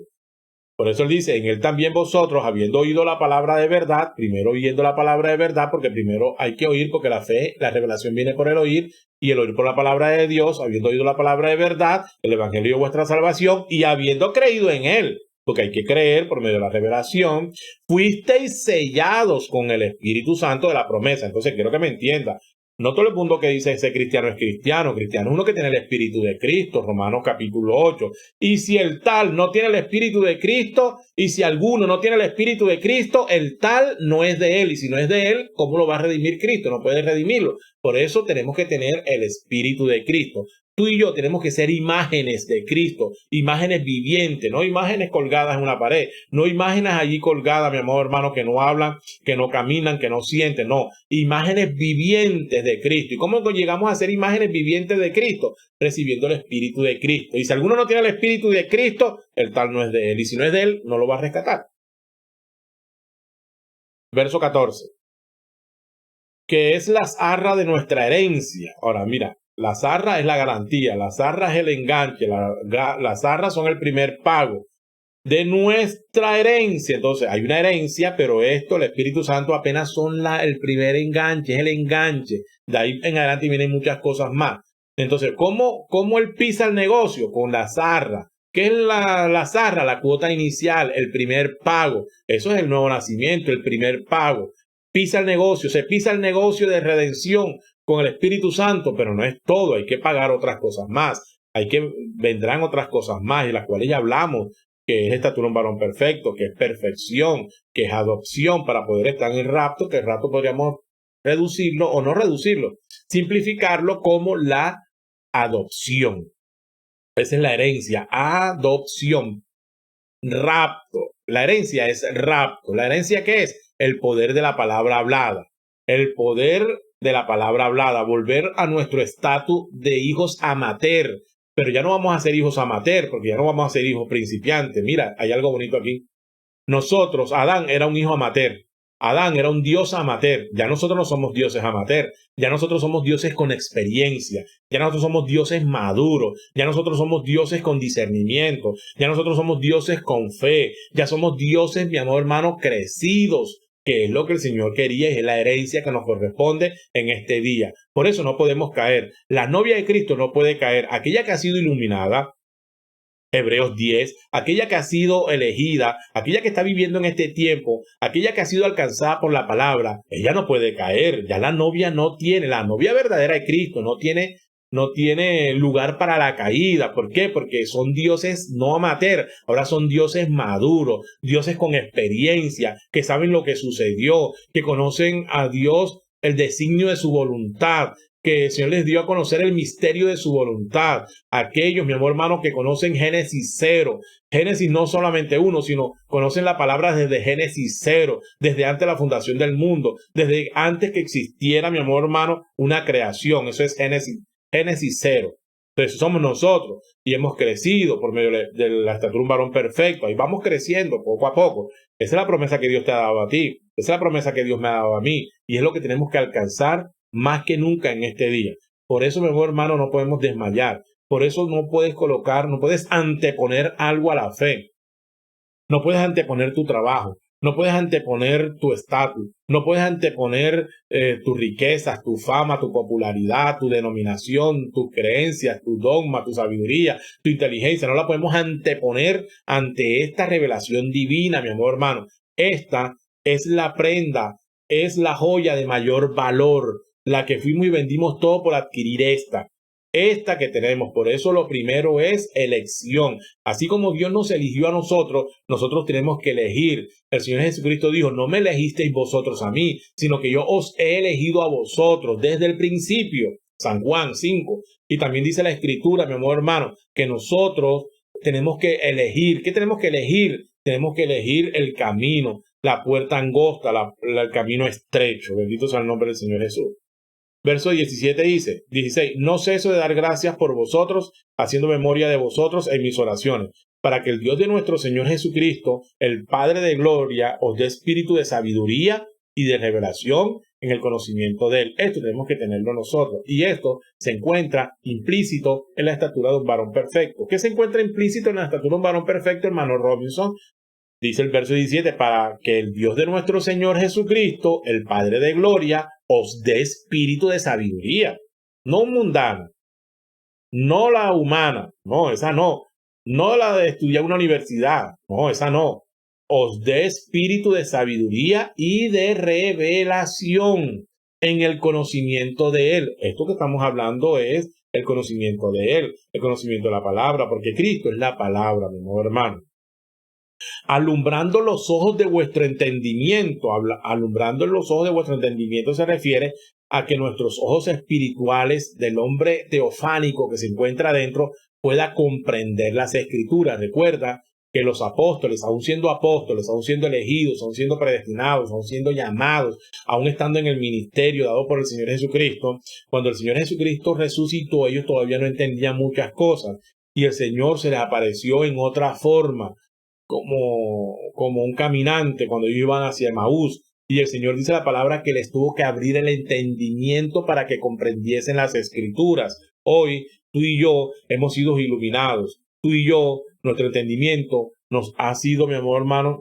Por eso él dice, en él también vosotros, habiendo oído la palabra de verdad, primero oyendo la palabra de verdad, porque primero hay que oír, porque la fe, la revelación viene por el oír, y el oír por la palabra de Dios, habiendo oído la palabra de verdad, el evangelio de vuestra salvación, y habiendo creído en él, porque hay que creer por medio de la revelación, fuisteis sellados con el Espíritu Santo de la promesa. Entonces quiero que me entienda. No todo el mundo que dice ser cristiano es cristiano. Cristiano es uno que tiene el Espíritu de Cristo, Romanos capítulo 8. Y si el tal no tiene el Espíritu de Cristo, y si alguno no tiene el Espíritu de Cristo, el tal no es de él. Y si no es de él, ¿cómo lo va a redimir Cristo? No puede redimirlo. Por eso tenemos que tener el Espíritu de Cristo. tú y yo tenemos que ser imágenes de Cristo, imágenes vivientes, no imágenes colgadas en una pared, no imágenes allí colgadas, mi amor hermano, que no hablan, que no caminan, que no sienten, no, imágenes vivientes de Cristo. ¿Y cómo llegamos a ser imágenes vivientes de Cristo? Recibiendo el Espíritu de Cristo. Y si alguno no tiene el Espíritu de Cristo, el tal no es de él. Y si no es de él, no lo va a rescatar. Verso 14. Que es la zarra de nuestra herencia. Ahora, mira, la zarra es la garantía, la zarra es el enganche, las zarras son el primer pago de nuestra herencia. Entonces, hay una herencia, pero esto, el Espíritu Santo, apenas son el primer enganche, es el enganche. De ahí en adelante vienen muchas cosas más. Entonces, ¿cómo él pisa el negocio? Con la zarra. ¿Qué es la zarra? La cuota inicial, el primer pago. Eso es el nuevo nacimiento, el primer pago. Pisa el negocio, se pisa el negocio de redención con el Espíritu Santo, pero no es todo, hay que pagar otras cosas más. Vendrán otras cosas más, de las cuales ya hablamos, que es estatura un varón perfecto, que es perfección, que es adopción para poder estar en el rapto, que el rapto podríamos reducirlo o no reducirlo, simplificarlo como la adopción. Esa es la herencia, adopción, rapto. La herencia es rapto. ¿La herencia qué es? El poder de la palabra hablada. El poder de la palabra hablada, volver a nuestro estatus de hijos amateur. Pero ya no vamos a ser hijos amateur, porque ya no vamos a ser hijos principiantes. Mira, hay algo bonito aquí. Nosotros, Adán era un hijo amateur. Adán era un dios amateur. Ya nosotros no somos dioses amateur. Ya nosotros somos dioses con experiencia. Ya nosotros somos dioses maduros. Ya nosotros somos dioses con discernimiento. Ya nosotros somos dioses con fe. Ya somos dioses, mi amor hermano, crecidos, que es lo que el Señor quería y es la herencia que nos corresponde en este día. Por eso no podemos caer. La novia de Cristo no puede caer. Aquella que ha sido iluminada, Hebreos 10, aquella que ha sido elegida, aquella que está viviendo en este tiempo, aquella que ha sido alcanzada por la palabra, ella no puede caer. Ya la novia no tiene, la novia verdadera de Cristo no tiene lugar para la caída. ¿Por qué? Porque son dioses no amateur, ahora son dioses maduros, dioses con experiencia, que saben lo que sucedió, que conocen a Dios, el designio de su voluntad, que el Señor les dio a conocer el misterio de su voluntad. Aquellos, mi amor hermano, que conocen Génesis 0. Génesis no solamente 1, sino conocen la palabra desde Génesis 0, desde antes de la fundación del mundo, desde antes que existiera, mi amor hermano, una creación. Eso es Génesis 0. Entonces somos nosotros y hemos crecido por medio de la estatura un varón perfecto. Ahí vamos creciendo poco a poco. Esa es la promesa que Dios te ha dado a ti. Esa es la promesa que Dios me ha dado a mí. Y es lo que tenemos que alcanzar más que nunca en este día. Por eso, mi amor hermano, no podemos desmayar. Por eso no puedes anteponer algo a la fe. No puedes anteponer tu trabajo. No puedes anteponer tu estatus. No puedes anteponer tus riquezas, tu fama, tu popularidad, tu denominación, tus creencias, tu dogma, tu sabiduría, tu inteligencia. No la podemos anteponer ante esta revelación divina, mi amor hermano. Esta es la prenda, es la joya de mayor valor, la que fuimos y vendimos todo por adquirir esta que tenemos. Por eso lo primero es elección. Así como Dios nos eligió a nosotros, nosotros tenemos que elegir. El Señor Jesucristo dijo, no me elegisteis vosotros a mí, sino que yo os he elegido a vosotros desde el principio. San Juan 5. Y también dice la Escritura, mi amor hermano, que nosotros tenemos que elegir. ¿Qué tenemos que elegir? Tenemos que elegir el camino, la puerta angosta, el camino estrecho. Bendito sea el nombre del Señor Jesús. Verso 17 dice, 16, no ceso de dar gracias por vosotros, haciendo memoria de vosotros en mis oraciones, para que el Dios de nuestro Señor Jesucristo, el Padre de gloria, os dé espíritu de sabiduría y de revelación en el conocimiento de Él. Esto tenemos que tenerlo nosotros. Y esto se encuentra implícito en la estatura de un varón perfecto. ¿Qué se encuentra implícito en la estatura de un varón perfecto, hermano Robinson? Dice el verso 17, para que el Dios de nuestro Señor Jesucristo, el Padre de gloria, os dé espíritu de sabiduría. No un mundano, no la humana, no, esa no. No la de estudiar una universidad, no, esa no. Os dé espíritu de sabiduría y de revelación en el conocimiento de Él. Esto que estamos hablando es el conocimiento de Él, el conocimiento de la palabra, porque Cristo es la palabra, mi amor hermano. alumbrando los ojos de vuestro entendimiento. Alumbrando los ojos de vuestro entendimiento se refiere a que nuestros ojos espirituales del hombre teofánico que se encuentra adentro pueda comprender las escrituras. Recuerda que los apóstoles, aún siendo elegidos, aún siendo predestinados, aún siendo llamados, aún estando en el ministerio dado por el Señor Jesucristo, cuando el Señor Jesucristo resucitó, ellos todavía no entendían muchas cosas y el Señor se les apareció en otra forma, como un caminante cuando ellos iban hacia Emaús. Y el Señor dice la palabra que les tuvo que abrir el entendimiento para que comprendiesen las escrituras. Hoy tú y yo hemos sido iluminados. Tú y yo, nuestro entendimiento nos ha sido, mi amor hermano,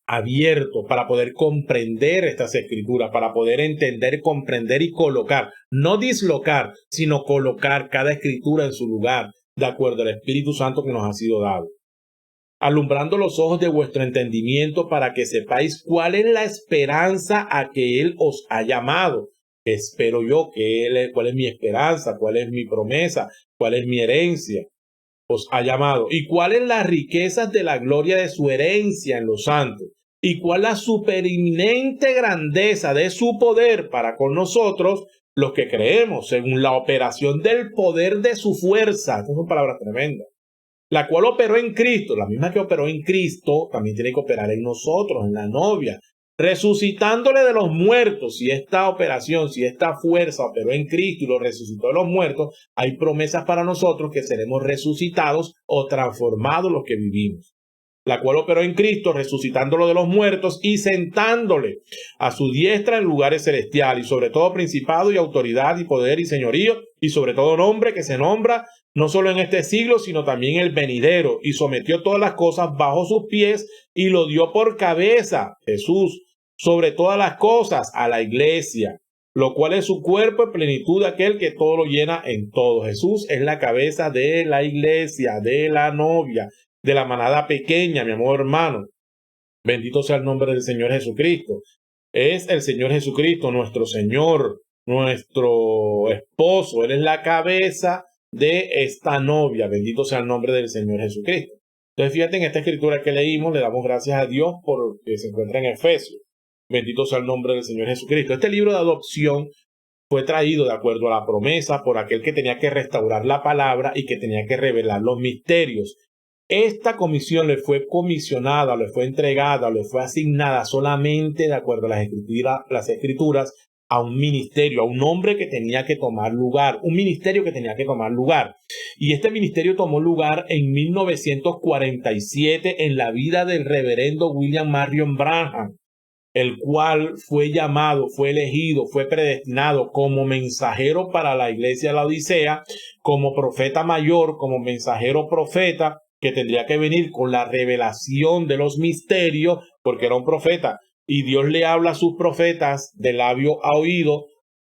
abierto para poder comprender estas escrituras, para poder entender, comprender y colocar, no dislocar, sino colocar cada escritura en su lugar, de acuerdo al Espíritu Santo que nos ha sido dado. Alumbrando los ojos de vuestro entendimiento para que sepáis cuál es la esperanza a que Él os ha llamado. Espero yo cuál es mi esperanza, cuál es mi promesa, cuál es mi herencia. Os ha llamado. Y cuáles las riquezas de la gloria de su herencia en los santos. Y cuál la supereminente grandeza de su poder para con nosotros, los que creemos, según la operación del poder de su fuerza. Estas son palabras tremendas. La cual operó en Cristo, la misma que operó en Cristo, también tiene que operar en nosotros, en la novia, resucitándole de los muertos. Si esta operación, si esta fuerza operó en Cristo y lo resucitó de los muertos, hay promesas para nosotros que seremos resucitados o transformados los que vivimos. La cual operó en Cristo, resucitándolo de los muertos y sentándole a su diestra en lugares celestiales, y sobre todo principado y autoridad y poder y señorío, y sobre todo nombre que se nombra no solo en este siglo, sino también el venidero, y sometió todas las cosas bajo sus pies y lo dio por cabeza, Jesús, sobre todas las cosas a la iglesia, lo cual es su cuerpo en plenitud de aquel que todo lo llena en todo. Jesús es la cabeza de la iglesia, de la novia, de la manada pequeña, mi amor hermano. Bendito sea el nombre del Señor Jesucristo. Es el Señor Jesucristo, nuestro Señor, nuestro esposo. Él es la cabeza de esta novia. Bendito sea el nombre del Señor Jesucristo. Entonces, fíjate, en esta escritura que leímos, le damos gracias a Dios porque se encuentra en Efesios. Bendito sea el nombre del Señor Jesucristo. Este libro de adopción fue traído de acuerdo a la promesa por aquel que tenía que restaurar la palabra y que tenía que revelar los misterios. Esta comisión le fue comisionada, le fue entregada, le fue asignada solamente de acuerdo a las escrituras a un ministerio, a un hombre que tenía que tomar lugar, un ministerio que tenía que tomar lugar. Y este ministerio tomó lugar en 1947 en la vida del reverendo William Marion Branham, el cual fue llamado, fue elegido, fue predestinado como mensajero para la iglesia de la Odisea, como profeta mayor, como mensajero profeta, que tendría que venir con la revelación de los misterios, porque era un profeta, y Dios le habla a sus profetas de labio a oído,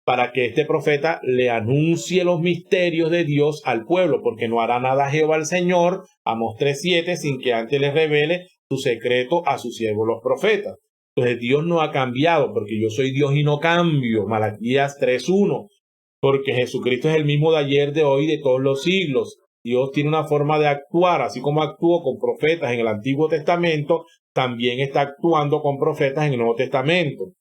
para que este profeta le anuncie los misterios de Dios al pueblo, porque no hará nada Jehová el Señor, Amós 3:7, sin que antes le revele su secreto a sus siervos los profetas. Entonces Dios no ha cambiado, porque yo soy Dios y no cambio, Malaquías 3:1, porque Jesucristo es el mismo de ayer, de hoy, de todos los siglos. Dios tiene una forma de actuar, así como actuó con profetas en el Antiguo Testamento, también está actuando con profetas en el Nuevo Testamento.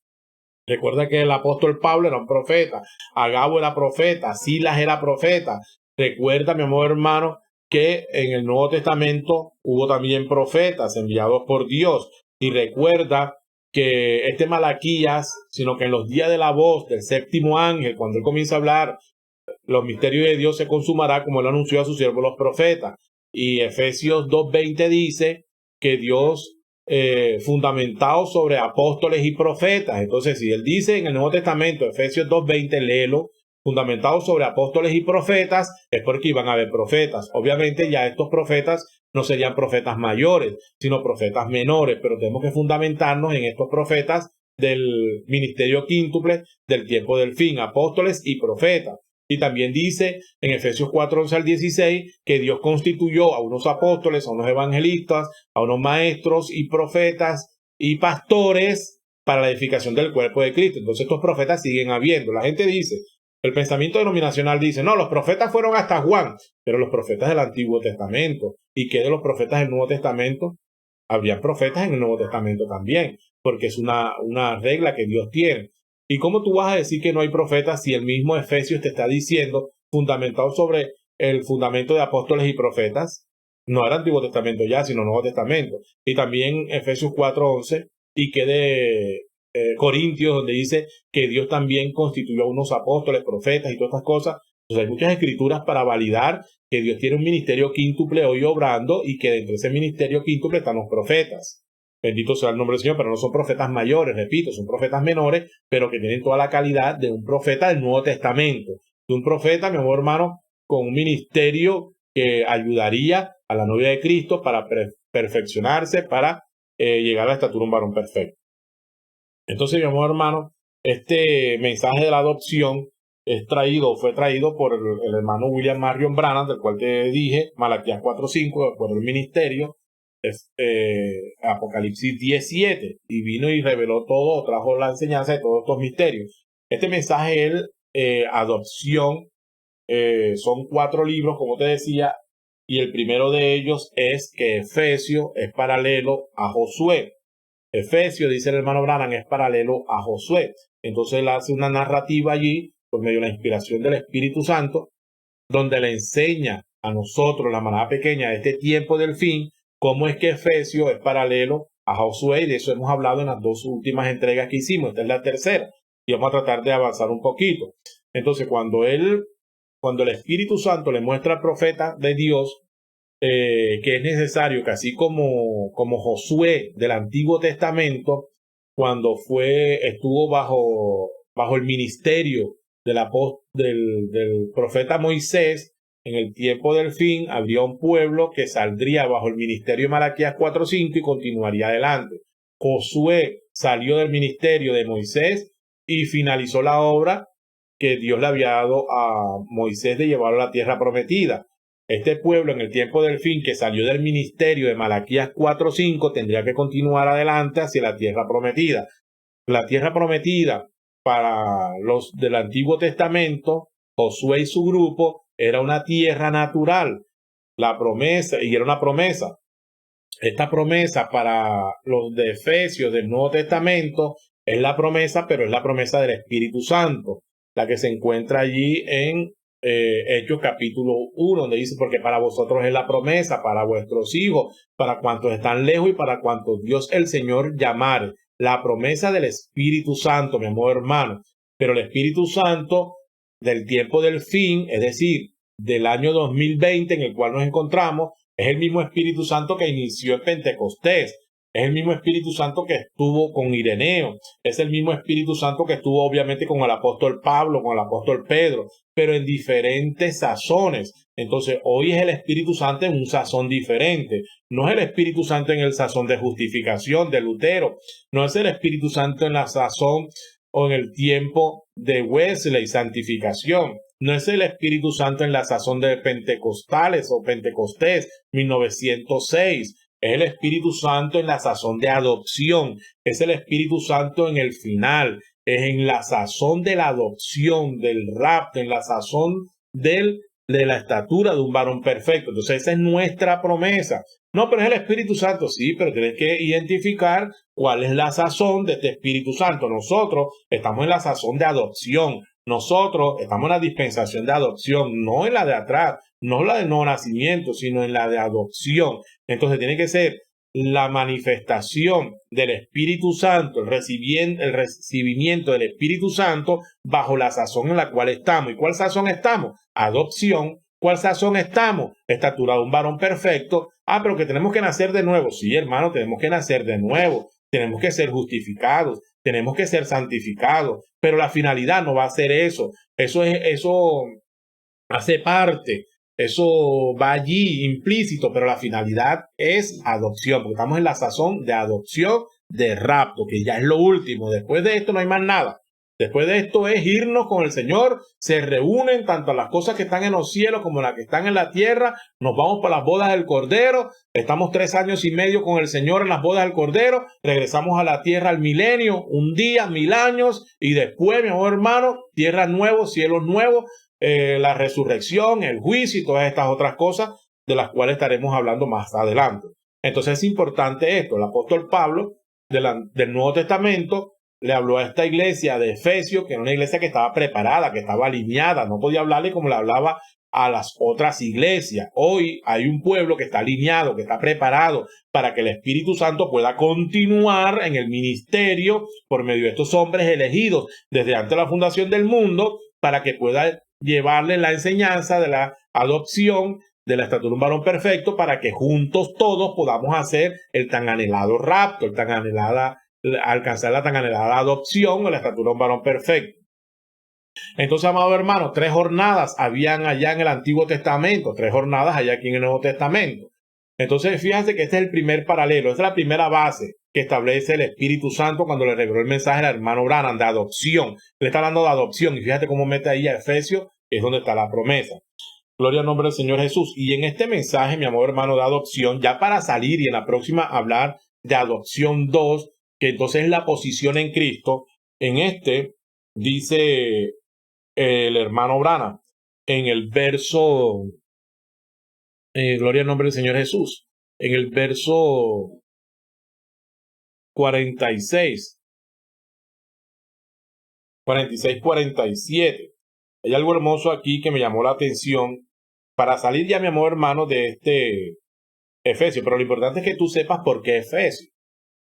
Recuerda que el apóstol Pablo era un profeta, Agabo era profeta, Silas era profeta. Recuerda, mi amor hermano, que en el Nuevo Testamento hubo también profetas enviados por Dios. Y recuerda que este Malaquías, sino que en los días de la voz del séptimo ángel, cuando él comienza a hablar, los misterios de Dios se consumará como él anunció a sus siervos los profetas. Y Efesios 2:20 dice que Dios fundamentado sobre apóstoles y profetas. Entonces, si él dice en el Nuevo Testamento, Efesios 2:20, léelo, fundamentado sobre apóstoles y profetas, es porque iban a haber profetas. Obviamente ya estos profetas no serían profetas mayores, sino profetas menores, pero tenemos que fundamentarnos en estos profetas del ministerio quíntuple del tiempo del fin, apóstoles y profetas. Y también dice en Efesios 4:11-16 que Dios constituyó a unos apóstoles, a unos evangelistas, a unos maestros y profetas y pastores para la edificación del cuerpo de Cristo. Entonces estos profetas siguen habiendo. La gente dice, el pensamiento denominacional dice, no, los profetas fueron hasta Juan, pero los profetas del Antiguo Testamento. ¿Y qué de los profetas del Nuevo Testamento? habría profetas en el Nuevo Testamento también, porque es una regla que Dios tiene. ¿Y cómo tú vas a decir que no hay profetas si el mismo Efesios te está diciendo, fundamentado sobre el fundamento de apóstoles y profetas? No era Antiguo Testamento ya, sino Nuevo Testamento. Y también Efesios 4:11 y que de Corintios, donde dice que Dios también constituyó a unos apóstoles, profetas y todas estas cosas. Entonces hay muchas escrituras para validar que Dios tiene un ministerio quíntuple hoy obrando y que dentro de ese ministerio quíntuple están los profetas. Bendito sea el nombre del Señor, pero no son profetas mayores, repito, son profetas menores, pero que tienen toda la calidad de un profeta del Nuevo Testamento. De un profeta, mi amor hermano, con un ministerio que ayudaría a la novia de Cristo para perfeccionarse, para llegar a la estatura de un varón perfecto. Entonces, mi amor hermano, este mensaje de la adopción fue traído por el hermano William Marion Branham, del cual te dije, Malaquías 4:5, por el ministerio, Apocalipsis 10:7, y vino y reveló todo, trajo la enseñanza de todos estos misterios. Este mensaje, adopción, son 4 libros, como te decía, y el primero de ellos es que Efesios es paralelo a Josué. Efesios, dice el hermano Branham, es paralelo a Josué. Entonces él hace una narrativa allí, por medio de la inspiración del Espíritu Santo, donde le enseña a nosotros, la manada pequeña de este tiempo del fin, cómo es que Efesios es paralelo a Josué, y de eso hemos hablado en las 2 últimas entregas que hicimos. Esta es la tercera, y vamos a tratar de avanzar un poquito. Entonces, cuando el Espíritu Santo le muestra al profeta de Dios que es necesario que así como Josué del Antiguo Testamento, cuando estuvo bajo el ministerio del profeta Moisés, en el tiempo del fin habría un pueblo que saldría bajo el ministerio de Malaquías 4:5 y continuaría adelante. Josué salió del ministerio de Moisés y finalizó la obra que Dios le había dado a Moisés de llevarlo a la tierra prometida. Este pueblo en el tiempo del fin que salió del ministerio de Malaquías 4:5 tendría que continuar adelante hacia la tierra prometida. La tierra prometida para los del Antiguo Testamento, Josué y su grupo, era una tierra natural. La promesa, y era una promesa. Esta promesa para los de Efesios del Nuevo Testamento es la promesa, pero es la promesa del Espíritu Santo, la que se encuentra allí en Hechos capítulo 1, donde dice, porque para vosotros es la promesa, para vuestros hijos, para cuantos están lejos y para cuantos Dios el Señor llamare. La promesa del Espíritu Santo, mi amor hermano. Pero el Espíritu Santo del tiempo del fin, es decir, del año 2020 en el cual nos encontramos, es el mismo Espíritu Santo que inició en Pentecostés. Es el mismo Espíritu Santo que estuvo con Ireneo. Es el mismo Espíritu Santo que estuvo obviamente con el apóstol Pablo, con el apóstol Pedro, pero en diferentes sazones. Entonces, hoy es el Espíritu Santo en un sazón diferente. No es el Espíritu Santo en el sazón de justificación de Lutero. No es el Espíritu Santo en la sazón o en el tiempo de Wesley, santificación. No es el Espíritu Santo en la sazón de Pentecostales o Pentecostés, 1906. Es el Espíritu Santo en la sazón de adopción. Es el Espíritu Santo en el final. Es en la sazón de la adopción, del rapto, en la sazón de la estatura de un varón perfecto. Entonces esa es nuestra promesa. No, pero es el Espíritu Santo. Sí, pero tienes que identificar cuál es la sazón de este Espíritu Santo. Nosotros estamos en la sazón de adopción. Nosotros estamos en la dispensación de adopción, no en la de atrás, no la de no nacimiento, sino en la de adopción. Entonces tiene que ser la manifestación del Espíritu Santo, el recibimiento del Espíritu Santo bajo la sazón en la cual estamos. ¿Y cuál sazón estamos? Adopción. ¿Cuál sazón estamos? Estatura de un varón perfecto. Ah, pero que tenemos que nacer de nuevo. Sí, hermano, tenemos que nacer de nuevo. Tenemos que ser justificados. Tenemos que ser santificados. Pero la finalidad no va a ser eso. Eso hace parte. Eso va allí implícito, pero la finalidad es adopción, porque estamos en la sazón de adopción, de rapto, que ya es lo último. Después de esto no hay más nada. Después de esto es irnos con el Señor, se reúnen tanto las cosas que están en los cielos como las que están en la tierra, nos vamos para las bodas del Cordero, estamos 3 años y medio con el Señor en las bodas del Cordero, regresamos a la tierra al milenio, un día, 1000 años, y después, mi amor hermano, tierra nueva, cielos nuevos, la resurrección, el juicio y todas estas otras cosas de las cuales estaremos hablando más adelante. Entonces es importante esto. El apóstol Pablo del Nuevo Testamento le habló a esta iglesia de Efesios, que era una iglesia que estaba preparada, que estaba alineada, no podía hablarle como le hablaba a las otras iglesias. Hoy hay un pueblo que está alineado, que está preparado para que el Espíritu Santo pueda continuar en el ministerio por medio de estos hombres elegidos desde antes de la fundación del mundo, para que pueda llevarle la enseñanza de la adopción, de la estatura de un varón perfecto, para que juntos todos podamos hacer el tan anhelado rapto, alcanzar la tan anhelada adopción o la estatura de un varón perfecto. Entonces, amado hermano, 3 jornadas habían allá en el Antiguo Testamento, 3 jornadas allá aquí en el Nuevo Testamento. Entonces, fíjense que este es el primer paralelo, esta es la primera base que establece el Espíritu Santo cuando le reveló el mensaje al hermano Branham de adopción. Le está hablando de adopción y fíjate cómo mete ahí a Efesios, que es donde está la promesa. Gloria al nombre del Señor Jesús. Y en este mensaje, mi amado hermano, de adopción, ya para salir y en la próxima hablar de adopción 2, que entonces es la posición en Cristo, en este dice el hermano Branham en el verso, gloria al nombre del Señor Jesús, en el verso 46, 47. Hay algo hermoso aquí que me llamó la atención para salir ya, mi amor hermano, de este Efesios. Pero lo importante es que tú sepas por qué Efesios.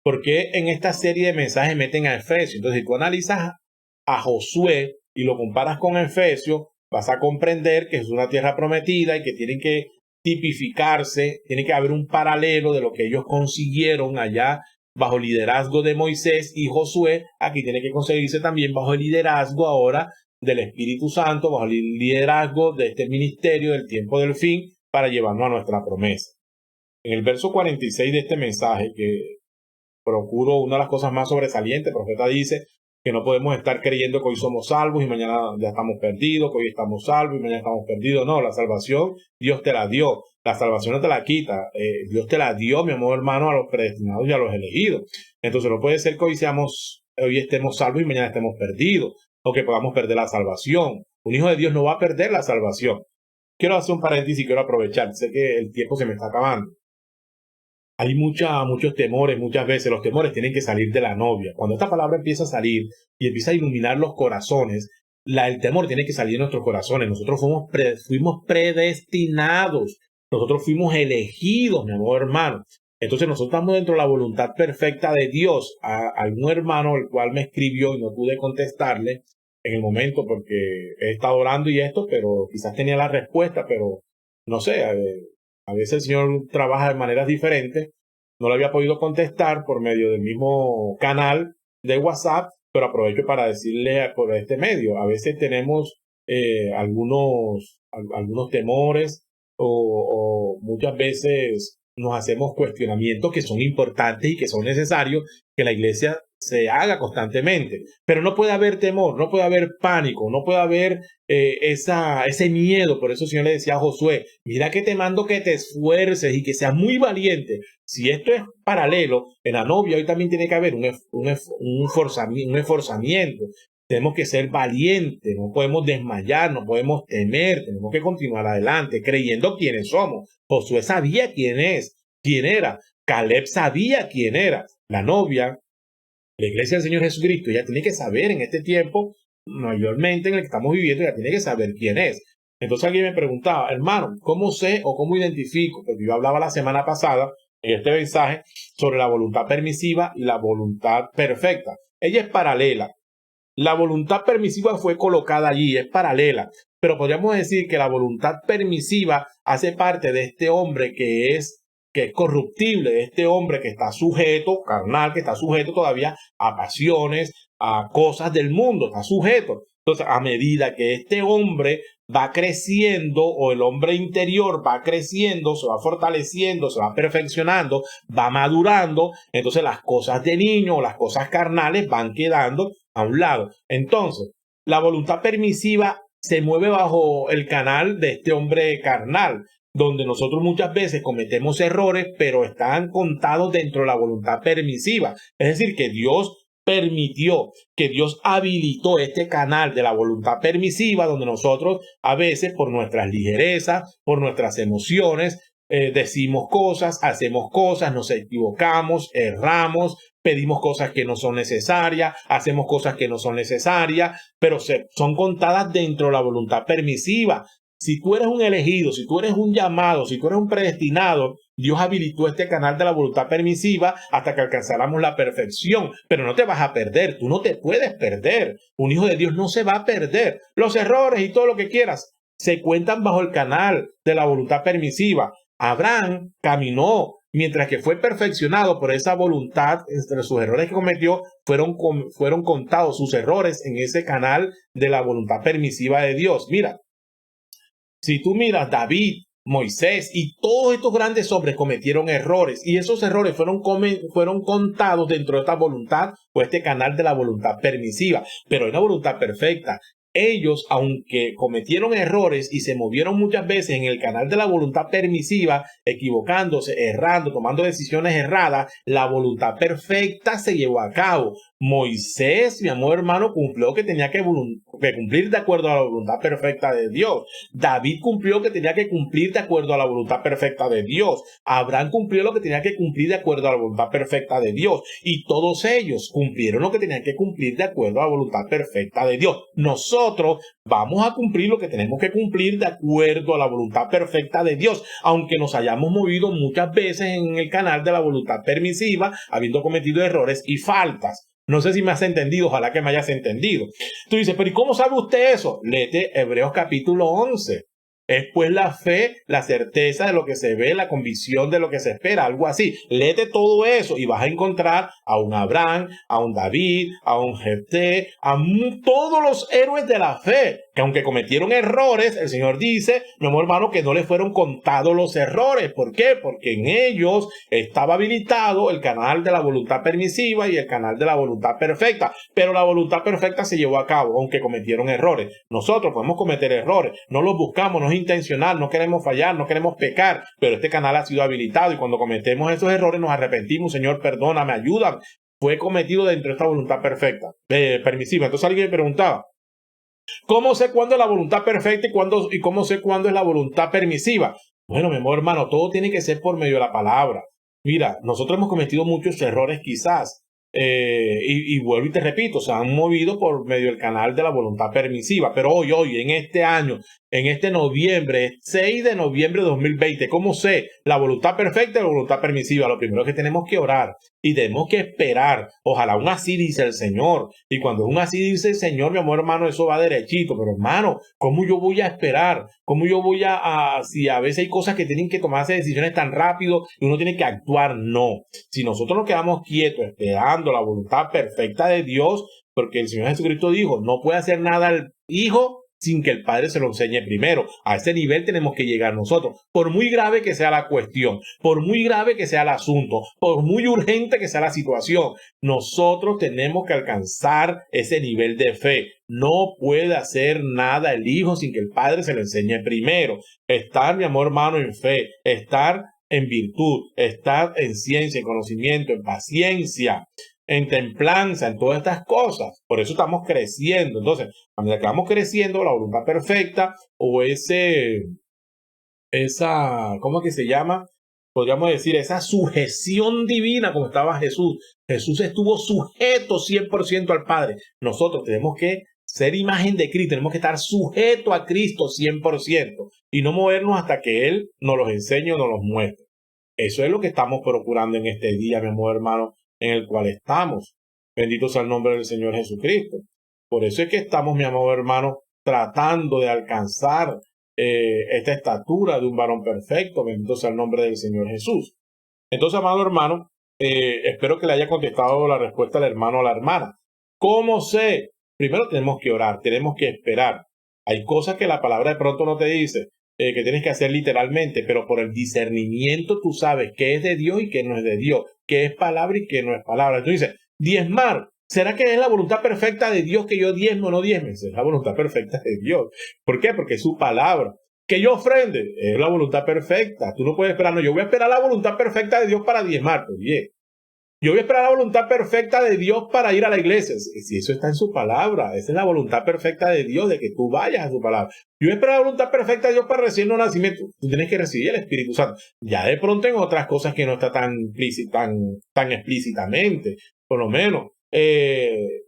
¿Por qué en esta serie de mensajes meten a Efesios? Entonces, si tú analizas a Josué y lo comparas con Efesios, vas a comprender que es una tierra prometida y que tienen que tipificarse, tiene que haber un paralelo de lo que ellos consiguieron allá bajo el liderazgo de Moisés y Josué. Aquí tiene que conseguirse también bajo el liderazgo ahora del Espíritu Santo, bajo el liderazgo de este ministerio del tiempo del fin, para llevarnos a nuestra promesa. En el verso 46 de este mensaje, que procuro una de las cosas más sobresalientes, el profeta dice que no podemos estar creyendo que hoy somos salvos y mañana ya estamos perdidos, que hoy estamos salvos y mañana estamos perdidos. No, la salvación Dios te la dio. La salvación no te la quita. Dios te la dio, mi amor hermano, a los predestinados y a los elegidos. Entonces no puede ser que hoy estemos salvos y mañana estemos perdidos, o que podamos perder la salvación. Un hijo de Dios no va a perder la salvación. Quiero hacer un paréntesis y quiero aprovechar. Sé que el tiempo se me está acabando. Hay muchos temores, muchas veces los temores tienen que salir de la novia. Cuando esta palabra empieza a salir y empieza a iluminar los corazones, el temor tiene que salir de nuestros corazones. Nosotros fuimos predestinados, nosotros fuimos elegidos, mi amor hermano. Entonces nosotros estamos dentro de la voluntad perfecta de Dios. A algún hermano el cual me escribió y no pude contestarle en el momento porque he estado orando y esto, pero quizás tenía la respuesta, pero no sé. A veces el Señor trabaja de maneras diferentes. No le había podido contestar por medio del mismo canal de WhatsApp, pero aprovecho para decirle por este medio. A veces tenemos algunos temores o muchas veces nos hacemos cuestionamientos que son importantes y que son necesarios que la iglesia se haga constantemente. Pero no puede haber temor, no puede haber pánico, no puede haber ese miedo. Por eso el Señor le decía a Josué, mira que te mando que te esfuerces y que seas muy valiente. Si esto es paralelo, en la novia hoy también tiene que haber un esforzamiento. Tenemos que ser valientes, no podemos desmayar, no podemos temer, tenemos que continuar adelante creyendo quiénes somos. Josué sabía quién era. Caleb sabía quién era. La novia, la iglesia del Señor Jesucristo, ya tiene que saber en este tiempo, mayormente en el que estamos viviendo, ya tiene que saber quién es. Entonces alguien me preguntaba, hermano, ¿cómo sé o cómo identifico? Porque yo hablaba la semana pasada en este mensaje sobre la voluntad permisiva y la voluntad perfecta. Ella es paralela. La voluntad permisiva fue colocada allí, es paralela, pero podríamos decir que la voluntad permisiva hace parte de este hombre que es corruptible, de este hombre que está sujeto, carnal, que está sujeto todavía a pasiones, a cosas del mundo, está sujeto. Entonces, a medida que este hombre va creciendo, o el hombre interior va creciendo, se va fortaleciendo, se va perfeccionando, va madurando, entonces las cosas de niño o las cosas carnales van quedando a un lado. Entonces, la voluntad permisiva se mueve bajo el canal de este hombre carnal, donde nosotros muchas veces cometemos errores, pero están contados dentro de la voluntad permisiva. Es decir, que Dios permitió, que Dios habilitó este canal de la voluntad permisiva, donde nosotros a veces por nuestras ligerezas, por nuestras emociones, decimos cosas, hacemos cosas, nos equivocamos, erramos, pedimos cosas que no son necesarias, hacemos cosas que no son necesarias, pero son contadas dentro de la voluntad permisiva. Si tú eres un elegido, si tú eres un llamado, si tú eres un predestinado, Dios habilitó este canal de la voluntad permisiva hasta que alcanzáramos la perfección, pero no te vas a perder, tú no te puedes perder. Un hijo de Dios no se va a perder. Los errores y todo lo que quieras se cuentan bajo el canal de la voluntad permisiva. Abraham caminó mientras que fue perfeccionado por esa voluntad. Entre sus errores que cometió fueron contados sus errores en ese canal de la voluntad permisiva de Dios. Mira, si tú miras, David, Moisés y todos estos grandes hombres cometieron errores y esos errores fueron contados dentro de esta voluntad o este canal de la voluntad permisiva, pero hay una voluntad perfecta. Ellos, aunque cometieron errores y se movieron muchas veces en el canal de la voluntad permisiva, equivocándose, errando, tomando decisiones erradas, la voluntad perfecta se llevó a cabo. Moisés, mi amor hermano, cumplió que tenía que cumplir de acuerdo a la voluntad perfecta de Dios. David cumplió que tenía que cumplir de acuerdo a la voluntad perfecta de Dios. Abraham cumplió lo que tenía que cumplir de acuerdo a la voluntad perfecta de Dios. Y todos ellos cumplieron lo que tenían que cumplir de acuerdo a la voluntad perfecta de Dios. Nosotros vamos a cumplir lo que tenemos que cumplir de acuerdo a la voluntad perfecta de Dios, aunque nos hayamos movido muchas veces en el canal de la voluntad permisiva, habiendo cometido errores y faltas. No sé si me has entendido, ojalá que me hayas entendido. Tú dices, pero ¿y cómo sabe usted eso? Léete Hebreos capítulo 11. Es pues la fe, la certeza de lo que se ve, la convicción de lo que se espera, algo así. Léete todo eso y vas a encontrar a un Abraham, a un David, a un Jefté, a todos los héroes de la fe, que aunque cometieron errores, el Señor dice, mi amor hermano, que no les fueron contados los errores. ¿Por qué? Porque en ellos estaba habilitado el canal de la voluntad permisiva y el canal de la voluntad perfecta. Pero la voluntad perfecta se llevó a cabo, aunque cometieron errores. Nosotros podemos cometer errores, no los buscamos, no es intencional, no queremos fallar, no queremos pecar, pero este canal ha sido habilitado y cuando cometemos esos errores nos arrepentimos. Señor, perdóname, ayúdame. Fue cometido dentro de esta voluntad perfecta, permisiva. Entonces alguien me preguntaba, ¿cómo sé cuándo es la voluntad perfecta y cómo sé cuándo es la voluntad permisiva? Bueno, mi amor hermano, todo tiene que ser por medio de la palabra. Mira, nosotros hemos cometido muchos errores quizás, y vuelvo y te repito, se han movido por medio del canal de la voluntad permisiva, pero hoy, en este año, en este noviembre, 6 de noviembre de 2020, ¿cómo sé la voluntad perfecta y la voluntad permisiva? Lo primero es que tenemos que orar y tenemos que esperar. Ojalá un así dice el Señor. Y cuando un así dice el Señor, mi amor hermano, eso va derechito. Pero hermano, ¿cómo yo voy a esperar? ¿Cómo yo voy si a veces hay cosas que tienen que tomarse decisiones tan rápido y uno tiene que actuar? No. Si nosotros nos quedamos quietos esperando la voluntad perfecta de Dios, porque el Señor Jesucristo dijo, no puede hacer nada al Hijo sin que el Padre se lo enseñe primero. A ese nivel tenemos que llegar nosotros. Por muy grave que sea la cuestión, por muy grave que sea el asunto, por muy urgente que sea la situación, nosotros tenemos que alcanzar ese nivel de fe. No puede hacer nada el Hijo sin que el Padre se lo enseñe primero. Estar, mi amor hermano, en fe, estar en virtud, estar en ciencia, en conocimiento, en paciencia, en templanza, en todas estas cosas. Por eso estamos creciendo. Entonces, cuando vamos creciendo, la voluntad perfecta o ¿cómo es que se llama? Podríamos decir, esa sujeción divina como estaba Jesús. Jesús estuvo sujeto 100% al Padre. Nosotros tenemos que ser imagen de Cristo, tenemos que estar sujetos a Cristo 100% y no movernos hasta que Él nos los enseñe o nos los muestre. Eso es lo que estamos procurando en este día, mi amor hermano, en el cual estamos. Bendito sea el nombre del Señor Jesucristo. Por eso es que estamos, mi amor hermano, tratando de alcanzar esta estatura de un varón perfecto. Bendito sea el nombre del Señor Jesús. Entonces, amado hermano, espero que le haya contestado la respuesta al hermano o a la hermana. ¿Cómo sé? Primero tenemos que orar, tenemos que esperar. Hay cosas que la palabra de pronto no te dice, que tienes que hacer literalmente, pero por el discernimiento tú sabes qué es de Dios y qué no es de Dios, qué es palabra y qué no es palabra. Tú dices, diezmar, ¿será que es la voluntad perfecta de Dios que yo diezmo o no diezme? Es la voluntad perfecta de Dios. ¿Por qué? Porque es su palabra. Que yo ofrende, es la voluntad perfecta. Tú no puedes esperar, no, yo voy a esperar la voluntad perfecta de Dios para diezmar. Pues bien, Yo voy a esperar la voluntad perfecta de Dios para ir a la iglesia. Si eso está en su palabra, esa es la voluntad perfecta de Dios, de que tú vayas a su palabra. Yo voy a esperar la voluntad perfecta de Dios para recibir un nacimiento. Tú tienes que recibir el Espíritu Santo. Ya de pronto en otras cosas que no está tan explícitamente, por lo menos. Que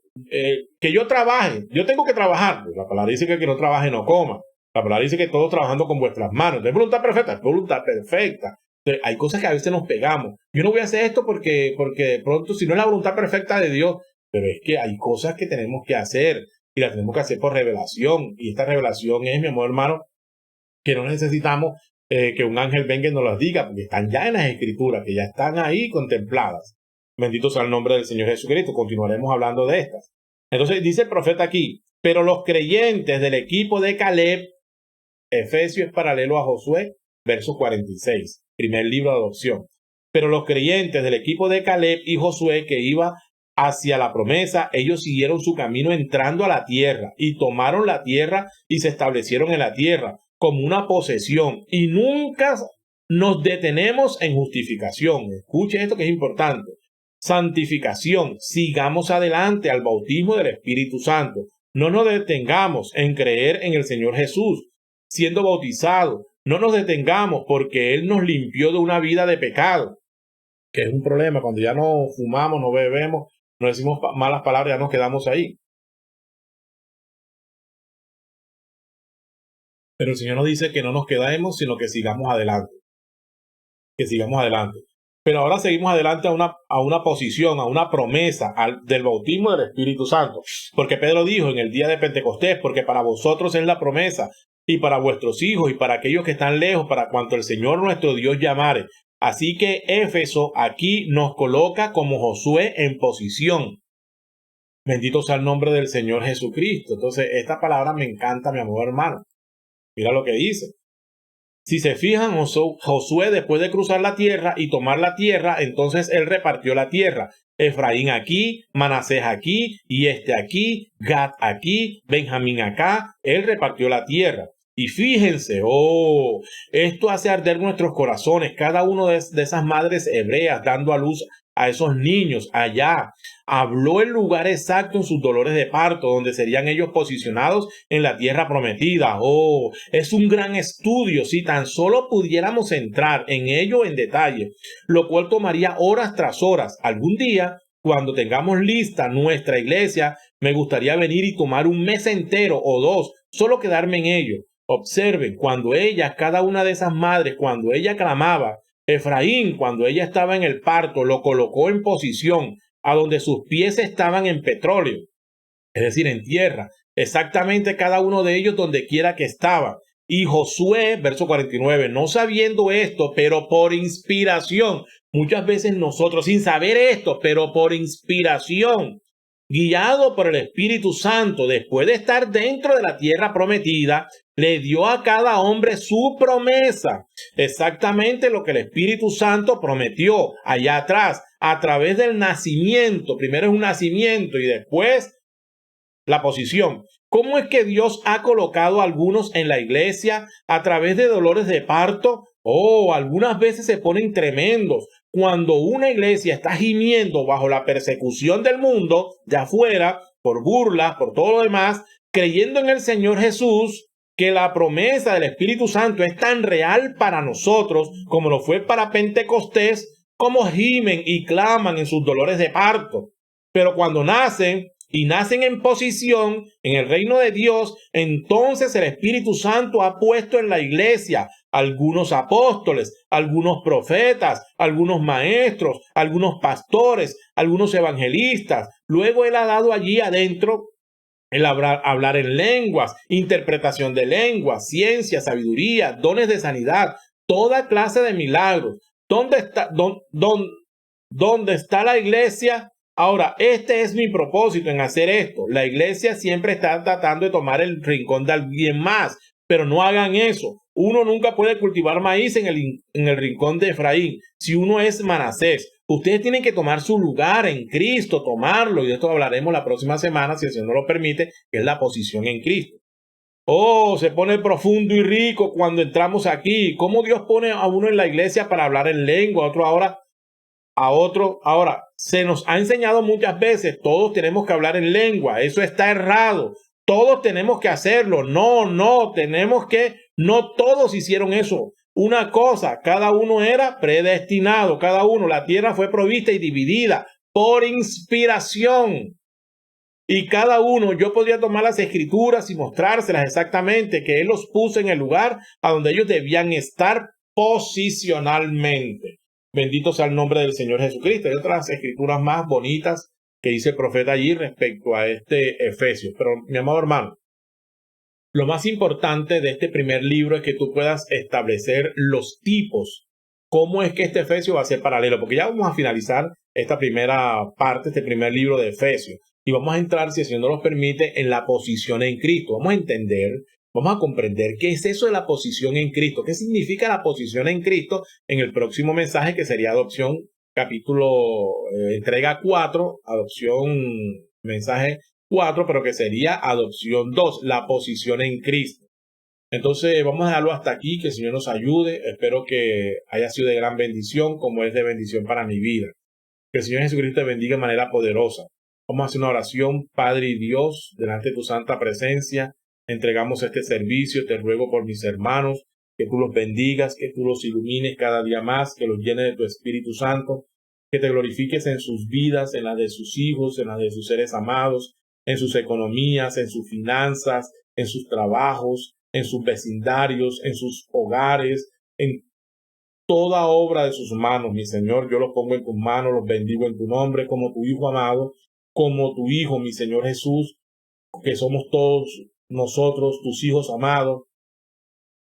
yo trabaje, yo tengo que trabajar. La palabra dice que el que no trabaje no coma. La palabra dice que todos trabajando con vuestras manos. ¿Es voluntad perfecta? Es voluntad perfecta. Entonces, hay cosas que a veces nos pegamos. Yo no voy a hacer esto porque de pronto, si no es la voluntad perfecta de Dios, pero es que hay cosas que tenemos que hacer y las tenemos que hacer por revelación. Y esta revelación es, mi amor hermano, que no necesitamos que un ángel venga y nos las diga, porque están ya en las escrituras, que ya están ahí contempladas. Bendito sea el nombre del Señor Jesucristo. Continuaremos hablando de estas. Entonces dice el profeta aquí, pero los creyentes del equipo de Caleb, Efesios es paralelo a Josué, verso 46, primer libro de adopción. Pero los creyentes del equipo de Caleb y Josué que iba hacia la promesa, ellos siguieron su camino entrando a la tierra y tomaron la tierra y se establecieron en la tierra como una posesión y nunca nos detenemos en justificación. Escuche esto que es importante. Santificación, sigamos adelante al bautismo del Espíritu Santo. No nos detengamos en creer en el Señor Jesús, siendo bautizado. No nos detengamos porque Él nos limpió de una vida de pecado, que es un problema. Cuando ya no fumamos, no bebemos, no decimos malas palabras, ya nos quedamos ahí. Pero el Señor nos dice que no nos quedemos, sino que sigamos adelante. Que sigamos adelante. Pero ahora seguimos adelante a una posición, a una promesa del bautismo del Espíritu Santo. Porque Pedro dijo en el día de Pentecostés, porque para vosotros es la promesa, y para vuestros hijos, y para aquellos que están lejos, para cuanto el Señor nuestro Dios llamare. Así que Éfeso aquí nos coloca como Josué en posición. Bendito sea el nombre del Señor Jesucristo. Entonces, esta palabra me encanta, mi amor hermano. Mira lo que dice. Si se fijan, Josué después de cruzar la tierra y tomar la tierra, entonces él repartió la tierra. Efraín aquí, Manasés aquí, y aquí, Gad aquí, Benjamín acá. Él repartió la tierra. Y fíjense, esto hace arder nuestros corazones. Cada uno de esas madres hebreas dando a luz a esos niños allá. Habló el lugar exacto en sus dolores de parto, donde serían ellos posicionados en la tierra prometida. Es un gran estudio, si tan solo pudiéramos entrar en ello en detalle, lo cual tomaría horas tras horas. Algún día, cuando tengamos lista nuestra iglesia, me gustaría venir y tomar un mes entero o dos, solo quedarme en ello. Observen, cuando ella, cada una de esas madres, cuando ella clamaba, Efraín, cuando ella estaba en el parto, lo colocó en posición a donde sus pies estaban en petróleo, es decir, en tierra, exactamente cada uno de ellos donde quiera que estaba. Y Josué, verso 49, no sabiendo esto, pero por inspiración, muchas veces nosotros sin saber esto, pero por inspiración, guiado por el Espíritu Santo, después de estar dentro de la tierra prometida, le dio a cada hombre su promesa. Exactamente lo que el Espíritu Santo prometió allá atrás, a través del nacimiento. Primero es un nacimiento y después la posición. ¿Cómo es que Dios ha colocado a algunos en la iglesia a través de dolores de parto? Algunas veces se ponen tremendos. Cuando una iglesia está gimiendo bajo la persecución del mundo, de afuera, por burlas, por todo lo demás, creyendo en el Señor Jesús, que la promesa del Espíritu Santo es tan real para nosotros como lo fue para Pentecostés, como gimen y claman en sus dolores de parto. Pero cuando nacen en posición en el reino de Dios, entonces el Espíritu Santo ha puesto en la iglesia algunos apóstoles, algunos profetas, algunos maestros, algunos pastores, algunos evangelistas. Luego Él ha dado allí adentro el hablar en lenguas, interpretación de lenguas, ciencia, sabiduría, dones de sanidad, toda clase de milagros. ¿Dónde está la iglesia? Ahora, este es mi propósito en hacer esto. La iglesia siempre está tratando de tomar el rincón de alguien más, pero no hagan eso. Uno nunca puede cultivar maíz en el rincón de Efraín. Si uno es Manasés, ustedes tienen que tomar su lugar en Cristo, tomarlo, y de esto hablaremos la próxima semana, si el Señor nos lo permite, que es la posición en Cristo. Se pone profundo y rico cuando entramos aquí. ¿Cómo Dios pone a uno en la iglesia para hablar en lengua? Otro ahora a otro. Ahora, se nos ha enseñado muchas veces, todos tenemos que hablar en lengua, eso está errado, todos tenemos que hacerlo, no todos hicieron eso. Una cosa, cada uno era predestinado, cada uno, la tierra fue provista y dividida por inspiración. Y cada uno, yo podría tomar las escrituras y mostrárselas exactamente, que Él los puso en el lugar a donde ellos debían estar posicionalmente. Bendito sea el nombre del Señor Jesucristo. Hay otras escrituras más bonitas que dice el profeta allí respecto a este Efesios. Pero, mi amado hermano, lo más importante de este primer libro es que tú puedas establecer los tipos. ¿Cómo es que este Efesios va a ser paralelo? Porque ya vamos a finalizar esta primera parte, este primer libro de Efesios. Y vamos a entrar, si el Señor nos permite, en la posición en Cristo. Vamos a entender, vamos a comprender qué es eso de la posición en Cristo. ¿Qué significa la posición en Cristo? En el próximo mensaje, que sería adopción, capítulo, entrega 4, adopción, mensaje 4, pero que sería adopción 2, la posición en Cristo. Entonces vamos a dejarlo hasta aquí, que el Señor nos ayude. Espero que haya sido de gran bendición, como es de bendición para mi vida. Que el Señor Jesucristo te bendiga de manera poderosa. Vamos a hacer una oración. Padre y Dios, delante de tu santa presencia, entregamos este servicio. Te ruego por mis hermanos, que tú los bendigas, que tú los ilumines cada día más, que los llenes de tu Espíritu Santo, que te glorifiques en sus vidas, en las de sus hijos, en las de sus seres amados, en sus economías, en sus finanzas, en sus trabajos, en sus vecindarios, en sus hogares, en toda obra de sus manos, mi Señor. Yo los pongo en tus manos, los bendigo en tu nombre, como tu Hijo amado, como tu Hijo, mi Señor Jesús, que somos todos nosotros, tus hijos amados.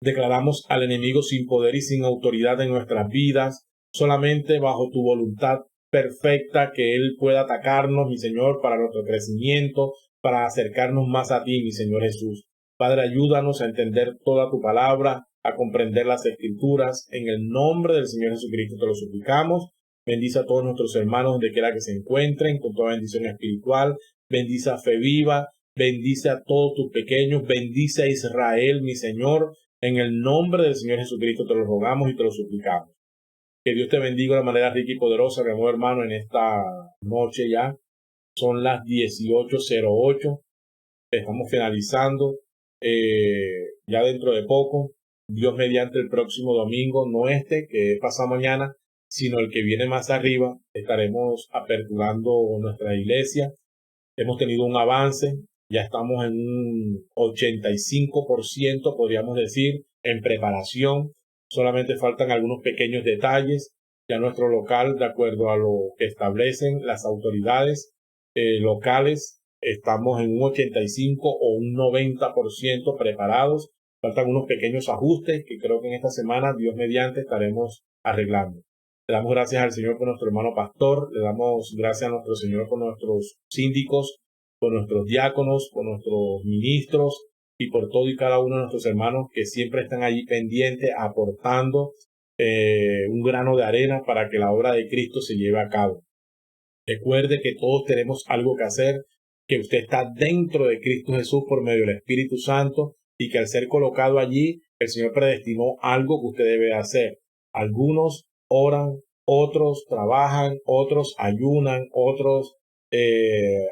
Declaramos al enemigo sin poder y sin autoridad en nuestras vidas, solamente bajo tu voluntad perfecta, que él pueda atacarnos, mi Señor, para nuestro crecimiento, para acercarnos más a ti, mi Señor Jesús. Padre, ayúdanos a entender toda tu palabra, a comprender las escrituras. En el nombre del Señor Jesucristo te lo suplicamos. Bendice a todos nuestros hermanos donde quiera que se encuentren, con toda bendición espiritual. Bendice a Fe Viva, bendice a todos tus pequeños, bendice a Israel, mi Señor. En el nombre del Señor Jesucristo te lo rogamos y te lo suplicamos. Que Dios te bendiga de manera rica y poderosa, mi amor hermano, en esta noche ya. Son las 18:08. Estamos finalizando ya dentro de poco. Dios mediante el próximo domingo, no este, que es pasado mañana, sino el que viene más arriba, estaremos aperturando nuestra iglesia. Hemos tenido un avance. Ya estamos en un 85%, podríamos decir, en preparación. Solamente faltan algunos pequeños detalles. Ya nuestro local, de acuerdo a lo que establecen las autoridades locales, estamos en un 85 o un 90% preparados. Faltan unos pequeños ajustes que creo que en esta semana, Dios mediante, estaremos arreglando. Le damos gracias al Señor por nuestro hermano pastor, le damos gracias a nuestro Señor por nuestros síndicos, por nuestros diáconos, por nuestros ministros y por todo y cada uno de nuestros hermanos que siempre están allí pendientes, aportando un grano de arena para que la obra de Cristo se lleve a cabo. Recuerde que todos tenemos algo que hacer, que usted está dentro de Cristo Jesús por medio del Espíritu Santo y que al ser colocado allí, el Señor predestinó algo que usted debe hacer. Algunos oran, otros trabajan, otros ayunan, otros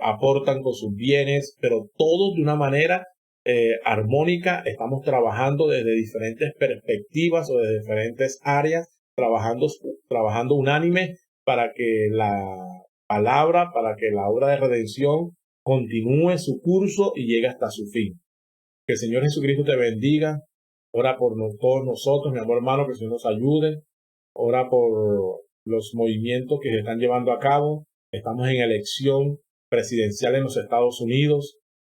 aportan con sus bienes, pero todos de una manera armónica. Estamos trabajando desde diferentes perspectivas o de diferentes áreas, trabajando unánime para que la palabra, para que la obra de redención continúe su curso y llegue hasta su fin. Que el Señor Jesucristo te bendiga. Ora por todos nosotros, mi amor hermano, que el Señor nos ayude. Ora por los movimientos que se están llevando a cabo. Estamos en elección presidencial en los Estados Unidos.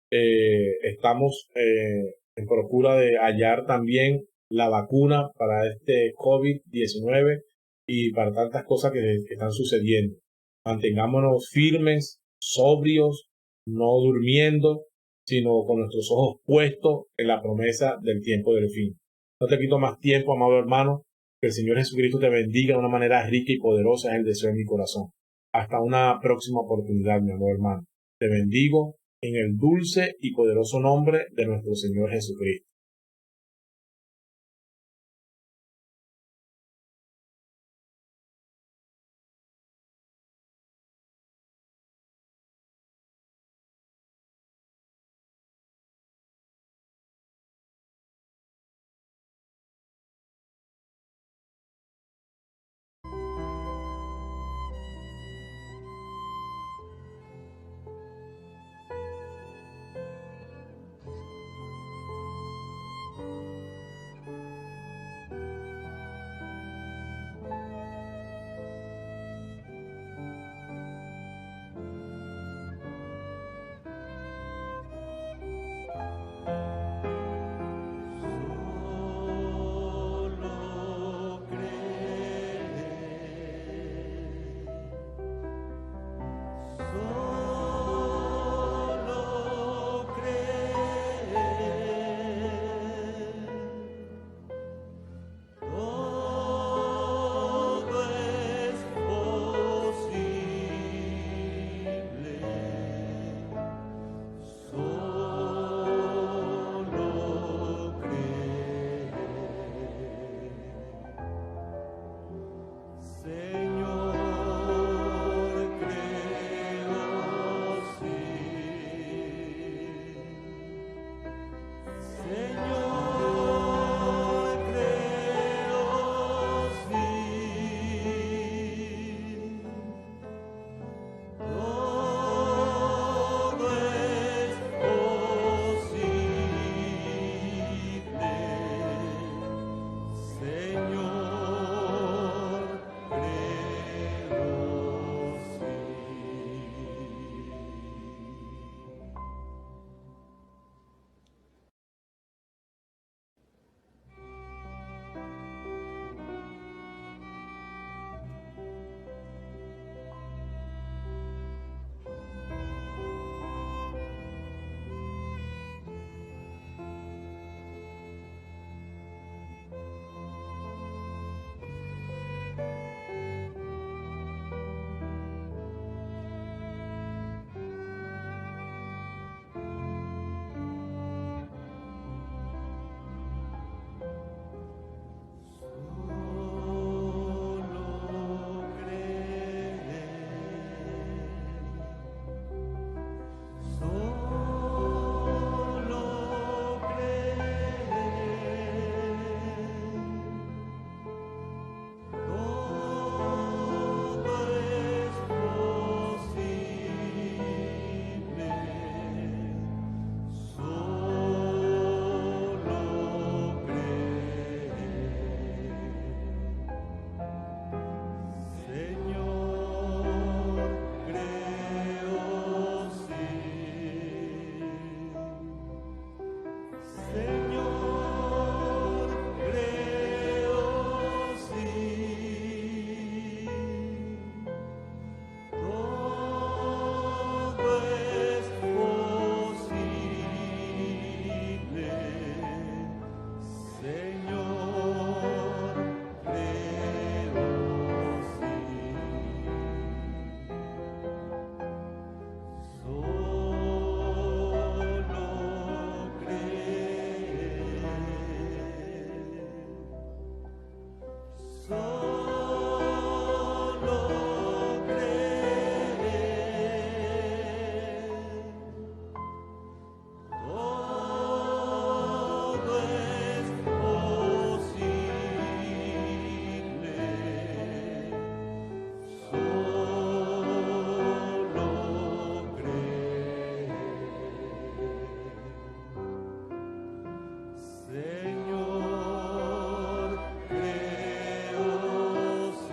Estamos en procura de hallar también la vacuna para este COVID-19 y para tantas cosas que están sucediendo. Mantengámonos firmes, sobrios, no durmiendo, sino con nuestros ojos puestos en la promesa del tiempo del fin. No te quito más tiempo, amado hermano. Que el Señor Jesucristo te bendiga de una manera rica y poderosa, es el deseo de mi corazón. Hasta una próxima oportunidad, mi amado hermano. Te bendigo en el dulce y poderoso nombre de nuestro Señor Jesucristo.